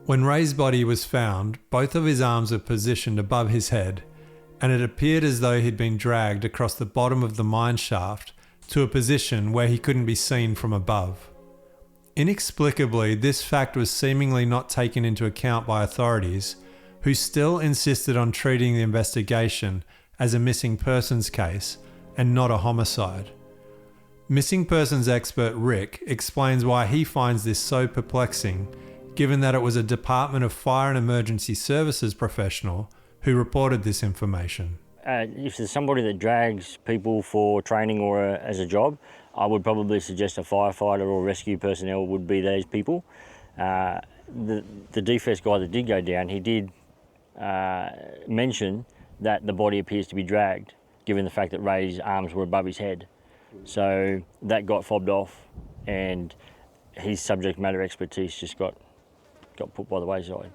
When Ray's body was found, both of his arms were positioned above his head, and it appeared as though he'd been dragged across the bottom of the mine shaft to a position where he couldn't be seen from above. Inexplicably, this fact was seemingly not taken into account by authorities, who still insisted on treating the investigation as a missing persons case and not a homicide. Missing persons expert Rick explains why he finds this so perplexing, given that it was a Department of Fire and Emergency Services professional who reported this information. If there's somebody that drags people for training or as a job, I would probably suggest a firefighter or rescue personnel would be those people. The DFS guy that did go down, he did mention that the body appears to be dragged, given the fact that Ray's arms were above his head. So that got fobbed off, and his subject matter expertise just got put by the wayside.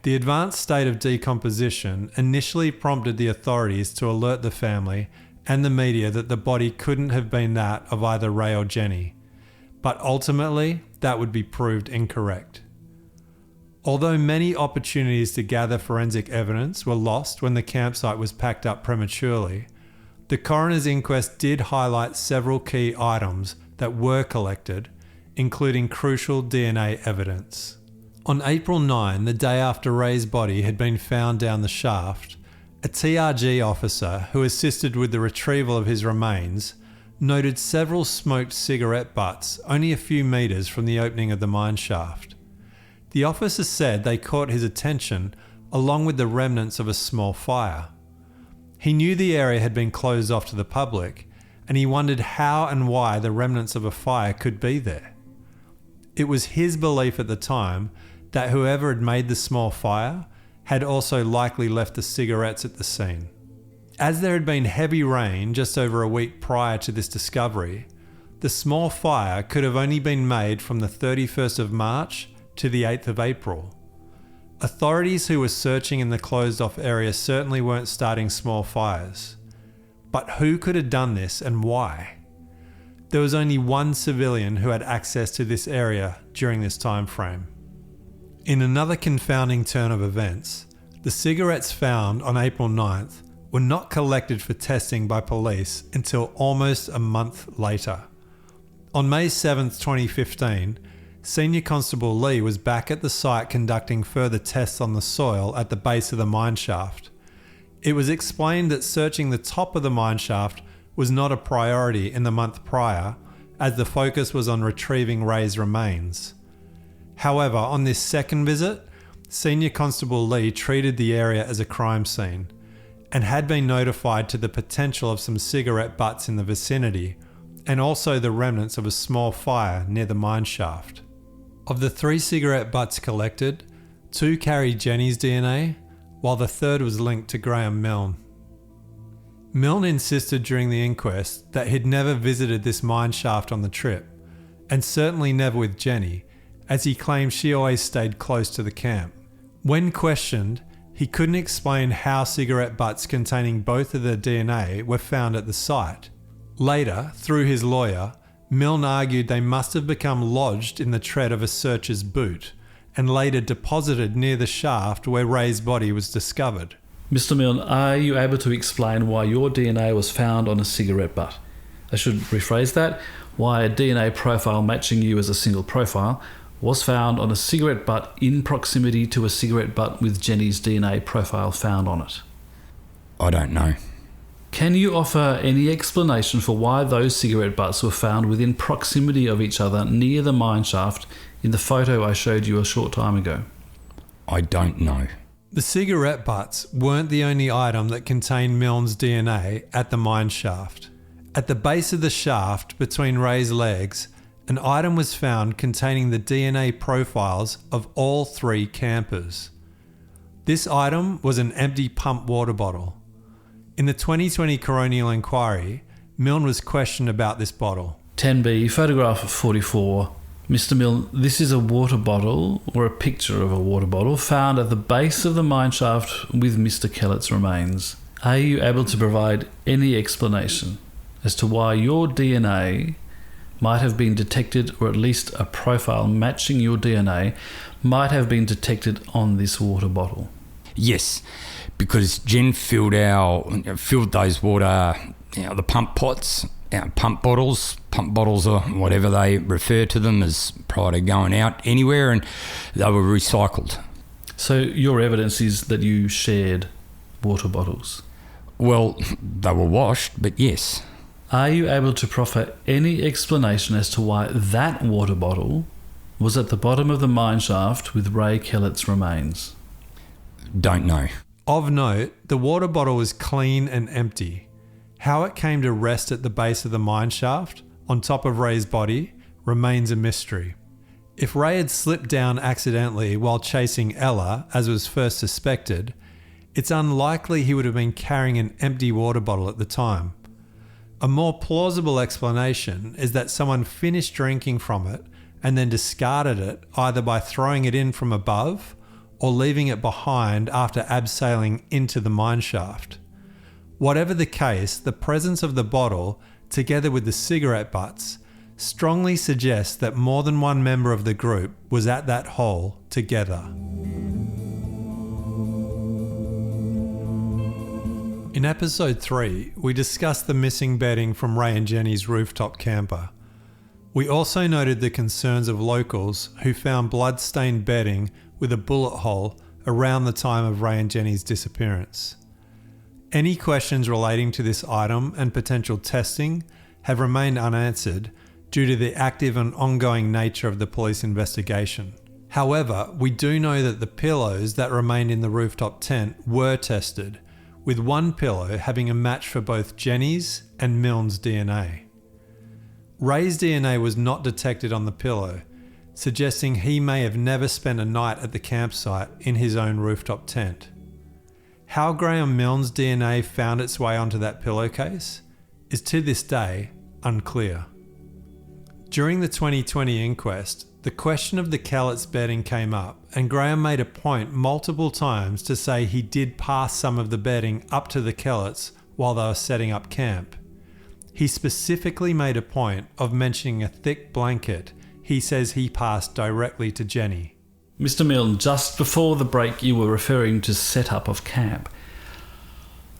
The advanced state of decomposition initially prompted the authorities to alert the family and the media that the body couldn't have been that of either Ray or Jennie, but ultimately that would be proved incorrect. Although many opportunities to gather forensic evidence were lost when the campsite was packed up prematurely, the coroner's inquest did highlight several key items that were collected, including crucial DNA evidence. On April 9, the day after Ray's body had been found down the shaft, a TRG officer who assisted with the retrieval of his remains noted several smoked cigarette butts only a few metres from the opening of the mine shaft. The officer said they caught his attention along with the remnants of a small fire. He knew the area had been closed off to the public, and he wondered how and why the remnants of a fire could be there. It was his belief at the time that whoever had made the small fire had also likely left the cigarettes at the scene. As there had been heavy rain just over a week prior to this discovery, the small fire could have only been made from the 31st of March to the 8th of April. Authorities who were searching in the closed-off area certainly weren't starting small fires. But who could have done this and why? there was only one civilian who had access to this area during this time frame. In another confounding turn of events, the cigarettes found on April 9th were not collected for testing by police until almost a month later. On May 7th, 2015, Senior Constable Lee was back at the site conducting further tests on the soil at the base of the mine shaft. It was explained that searching the top of the mine shaft was not a priority in the month prior, as the focus was on retrieving Ray's remains. However, on this second visit, Senior Constable Lee treated the area as a crime scene and had been notified to the potential of some cigarette butts in the vicinity and also the remnants of a small fire near the mine shaft. Of the 3 cigarette butts collected, 2 carried Jennie's DNA, while the third was linked to Graham Milne. Milne insisted during the inquest that he'd never visited this mine shaft on the trip, and certainly never with Jennie, as he claimed she always stayed close to the camp. When questioned, he couldn't explain how cigarette butts containing both of their DNA were found at the site. Later, through his lawyer, Milne argued they must have become lodged in the tread of a searcher's boot and later deposited near the shaft where Ray's body was discovered. Mr. Milne, are you able to explain why your DNA was found on a cigarette butt? I should rephrase that. Why a DNA profile matching you as a single profile was found on a cigarette butt in proximity to a cigarette butt with Jennie's DNA profile found on it? I don't know. Can you offer any explanation for why those cigarette butts were found within proximity of each other near the mine shaft in the photo I showed you a short time ago? I don't know. The cigarette butts weren't the only item that contained Milne's DNA at the mine shaft. At the base of the shaft, between Ray's legs, an item was found containing the DNA profiles of all 3 campers. This item was an empty pump water bottle. In the 2020 coronial inquiry, Milne was questioned about this bottle. 10B, photograph 44. Mr. Milne, this is a water bottle, or a picture of a water bottle, found at the base of the mine shaft with Mr. Kehlet's remains. Are you able to provide any explanation as to why your DNA might have been detected, or at least a profile matching your DNA might have been detected on this water bottle? Yes, because Jen filled those water, the pump pots, pump bottles or whatever they refer to them as prior to going out anywhere, and they were recycled. So your evidence is that you shared water bottles? Well, they were washed, but yes. Are you able to proffer any explanation as to why that water bottle was at the bottom of the mine shaft with Ray Kehlet's remains? Don't know. Of note, the water bottle was clean and empty. How it came to rest at the base of the mine shaft, on top of Ray's body, remains a mystery. If Ray had slipped down accidentally while chasing Ella, as was first suspected, it's unlikely he would have been carrying an empty water bottle at the time. A more plausible explanation is that someone finished drinking from it and then discarded it, either by throwing it in from above or leaving it behind after abseiling into the mine shaft. Whatever the case, the presence of the bottle, together with the cigarette butts, strongly suggests that more than one member of the group was at that hole together. In episode 3, we discussed the missing bedding from Ray and Jennie's rooftop camper. We also noted the concerns of locals who found blood-stained bedding with a bullet hole around the time of Ray and Jennie's disappearance. Any questions relating to this item and potential testing have remained unanswered due to the active and ongoing nature of the police investigation. However, we do know that the pillows that remained in the rooftop tent were tested, with one pillow having a match for both Jennie's and Milne's DNA. Ray's DNA was not detected on the pillow, suggesting he may have never spent a night at the campsite in his own rooftop tent. How Graham Milne's DNA found its way onto that pillowcase is to this day unclear. During the 2020 inquest, the question of the Kehlet's bedding came up, and Graham made a point multiple times to say he did pass some of the bedding up to the Kehlet's while they were setting up camp. He specifically made a point of mentioning a thick blanket he says he passed directly to Jennie. Mr. Milne, just before the break you were referring to setup of camp.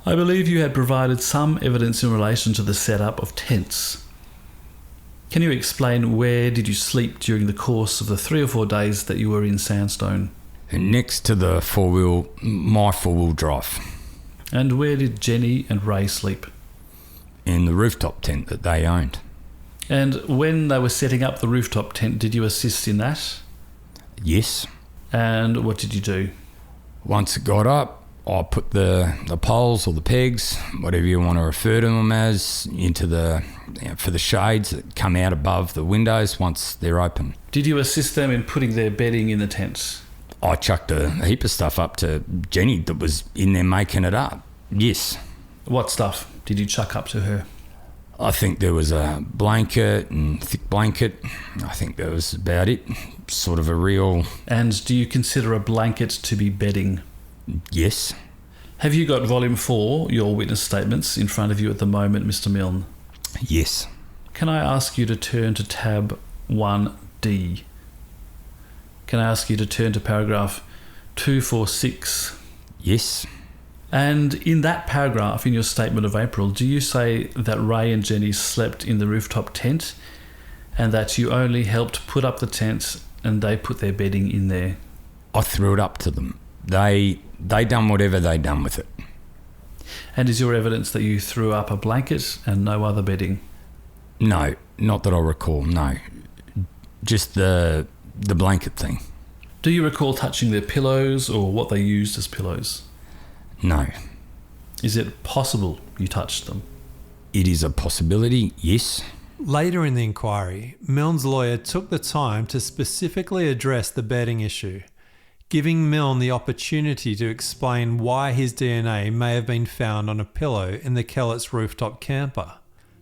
I believe you had provided some evidence in relation to the setup of tents. Can you explain where did you sleep during the course of the 3 or 4 days that you were in Sandstone? Next to the my four-wheel drive. And where did Jennie and Ray sleep? In the rooftop tent that they owned. And when they were setting up the rooftop tent, did you assist in that? Yes. And what did you do? Once it got up, I put the poles or the pegs, whatever you want to refer to them as, into for the shades that come out above the windows once they're open. Did you assist them in putting their bedding in the tents? I chucked a heap of stuff up to Jennie that was in there making it up. Yes. What stuff did you chuck up to her? I think there was a blanket and thick blanket. I think that was about it. Sort of a real... And do you consider a blanket to be bedding? Yes. Have you got volume 4, your witness statements, in front of you at the moment, Mr. Milne? Yes. Can I ask you to turn to tab 1D? Can I ask you to turn to paragraph 246? Yes. And in that paragraph, in your statement of April, do you say that Ray and Jennie slept in the rooftop tent and that you only helped put up the tent and they put their bedding in there? I threw it up to them. They done whatever they done with it. And is your evidence that you threw up a blanket and no other bedding? No, not that I recall, no. Just the blanket thing. Do you recall touching their pillows or what they used as pillows? No. Is it possible you touched them? It is a possibility, yes. Later in the inquiry, Milne's lawyer took the time to specifically address the bedding issue, giving Milne the opportunity to explain why his DNA may have been found on a pillow in the Kehlet's rooftop camper.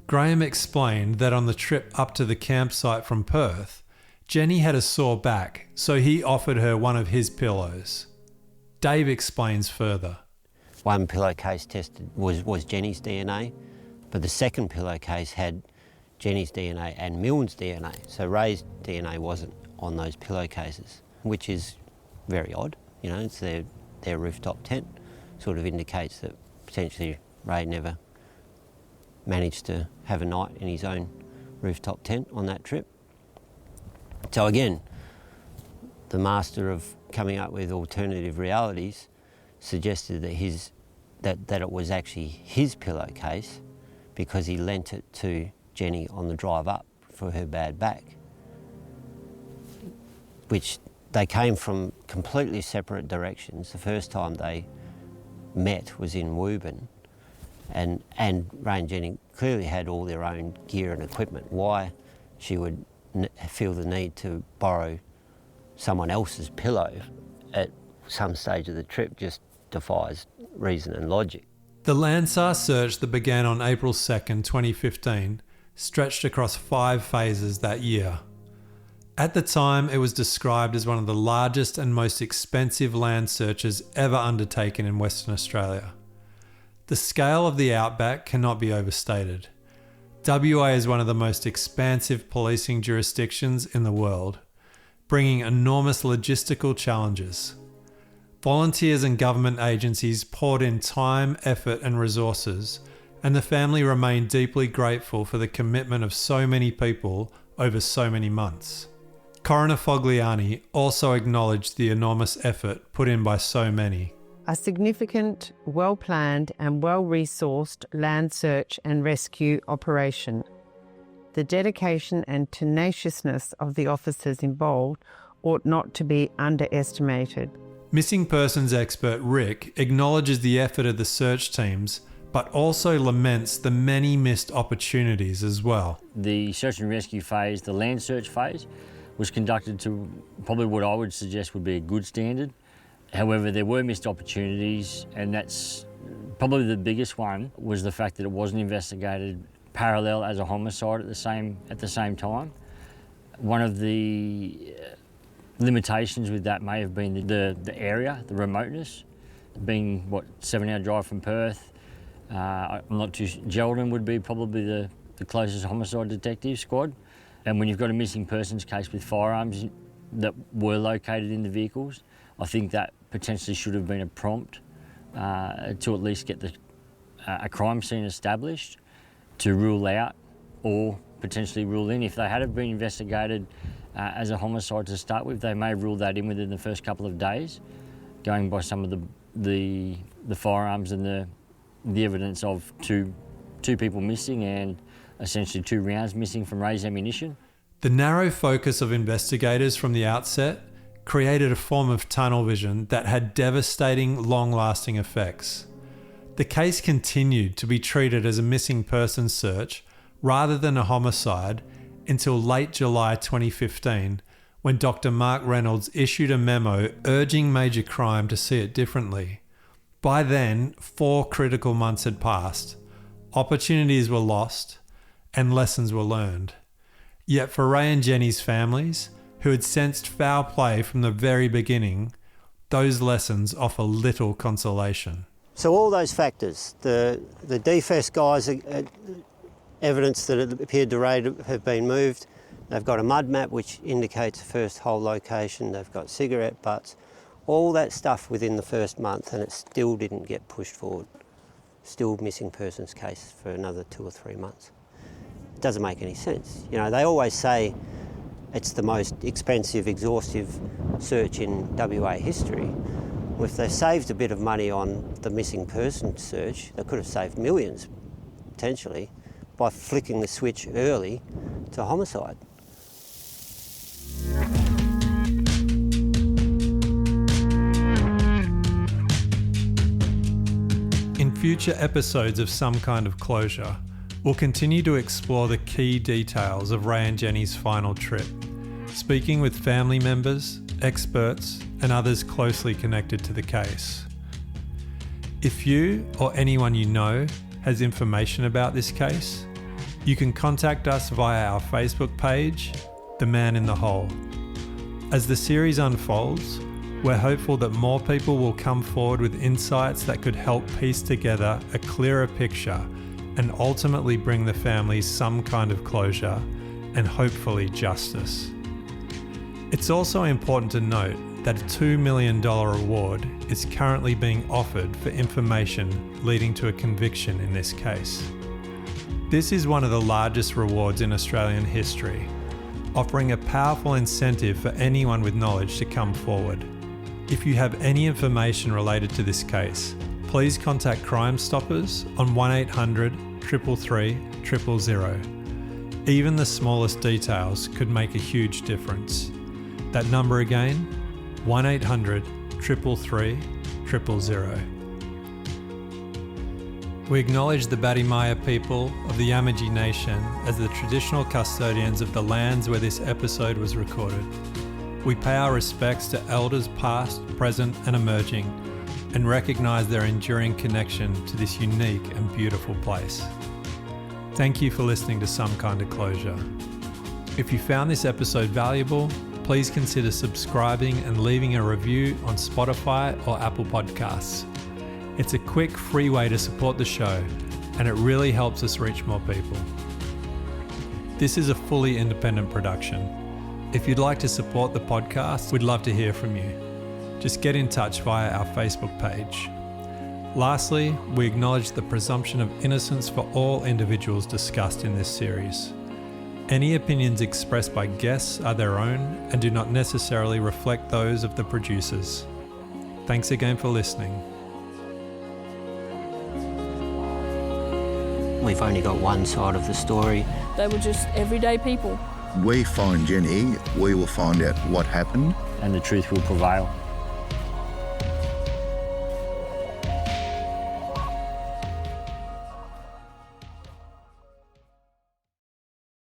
Graham explained that on the trip up to the campsite from Perth, Jennie had a sore back, so he offered her one of his pillows. Dave explains further. One pillowcase tested was Jennie's DNA, but the second pillowcase had Jennie's DNA and Milne's DNA, so Ray's DNA wasn't on those pillowcases, which is very odd. You know, it's their rooftop tent. Sort of indicates that potentially Ray never managed to have a night in his own rooftop tent on that trip. So again, the master of coming up with alternative realities suggested that it was actually his pillowcase because he lent it to Jennie on the drive up for her bad back, which they came from completely separate directions. The first time they met was in Woburn, and Ray and Jennie clearly had all their own gear and equipment. Why she would feel the need to borrow someone else's pillow at some stage of the trip just defies reason and logic. The Landsar search that began on April 2nd, 2015, stretched across 5 phases that year. At the time, it was described as one of the largest and most expensive land searches ever undertaken in Western Australia. The scale of the outback cannot be overstated. WA is one of the most expansive policing jurisdictions in the world, bringing enormous logistical challenges. Volunteers and government agencies poured in time, effort and resources, and the family remained deeply grateful for the commitment of so many people over so many months. Coroner Fogliani also acknowledged the enormous effort put in by so many. A significant, well-planned and well-resourced land search and rescue operation. The dedication and tenaciousness of the officers involved ought not to be underestimated. Missing persons expert Rick acknowledges the effort of the search teams, but also laments the many missed opportunities as well. The search and rescue phase, the land search phase, was conducted to probably what I would suggest would be a good standard. However, there were missed opportunities, and that's probably the biggest one, was the fact that it wasn't investigated parallel as a homicide at the same time. One of the limitations with that may have been the area, the remoteness, being 7-hour drive from Perth. I'm not too. Geraldton would be probably the closest homicide detective squad. And when you've got a missing persons case with firearms that were located in the vehicles, I think that potentially should have been a prompt to at least get a crime scene established to rule out or potentially rule in. If they had been investigated as a homicide to start with, they may have ruled that in within the first couple of days, going by some of the firearms and the evidence of two people missing and essentially 2 rounds missing from Ray's ammunition. The narrow focus of investigators from the outset created a form of tunnel vision that had devastating, long-lasting effects. The case continued to be treated as a missing persons search rather than a homicide until late July 2015, when Dr. Mark Reynolds issued a memo urging Major Crime to see it differently. By then, 4 critical months had passed, opportunities were lost, and lessons were learned. Yet for Ray and Jennie's families, who had sensed foul play from the very beginning, those lessons offer little consolation. So all those factors, the DFS guys, evidence that it appeared to Ray to have been moved, they've got a mud map which indicates the first hole location, they've got cigarette butts, all that stuff within the first month, and it still didn't get pushed forward. Still missing persons case for another 2 or 3 months. It doesn't make any sense. You know, they always say it's the most expensive, exhaustive search in WA history. Well, if they've saved a bit of money on the missing person search, they could have saved millions, potentially, by flicking the switch early to homicide. In future episodes of Some Kind of Closure, we'll continue to explore the key details of Ray and Jennie's final trip, speaking with family members, experts, and others closely connected to the case. If you or anyone you know has information about this case, you can contact us via our Facebook page, The Man in the Hole. As the series unfolds, we're hopeful that more people will come forward with insights that could help piece together a clearer picture and ultimately bring the families some kind of closure and hopefully justice. It's also important to note that a $2 million reward is currently being offered for information leading to a conviction in this case. This is one of the largest rewards in Australian history, offering a powerful incentive for anyone with knowledge to come forward. If you have any information related to this case, please contact Crime Stoppers on 1800 333 000. Even the smallest details could make a huge difference. That number again, 1800 333 000. We acknowledge the Badimaya people of the Yamaji Nation as the traditional custodians of the lands where this episode was recorded. We pay our respects to elders past, present and emerging, and recognise their enduring connection to this unique and beautiful place. Thank you for listening to Some Kind of Closure. If you found this episode valuable, please consider subscribing and leaving a review on Spotify or Apple Podcasts. It's a quick, free way to support the show, and it really helps us reach more people. This is a fully independent production. If you'd like to support the podcast, we'd love to hear from you. Just get in touch via our Facebook page. Lastly, we acknowledge the presumption of innocence for all individuals discussed in this series. Any opinions expressed by guests are their own and do not necessarily reflect those of the producers. Thanks again for listening. We've only got one side of the story. They were just everyday people. We find Jennie, we will find out what happened. And the truth will prevail.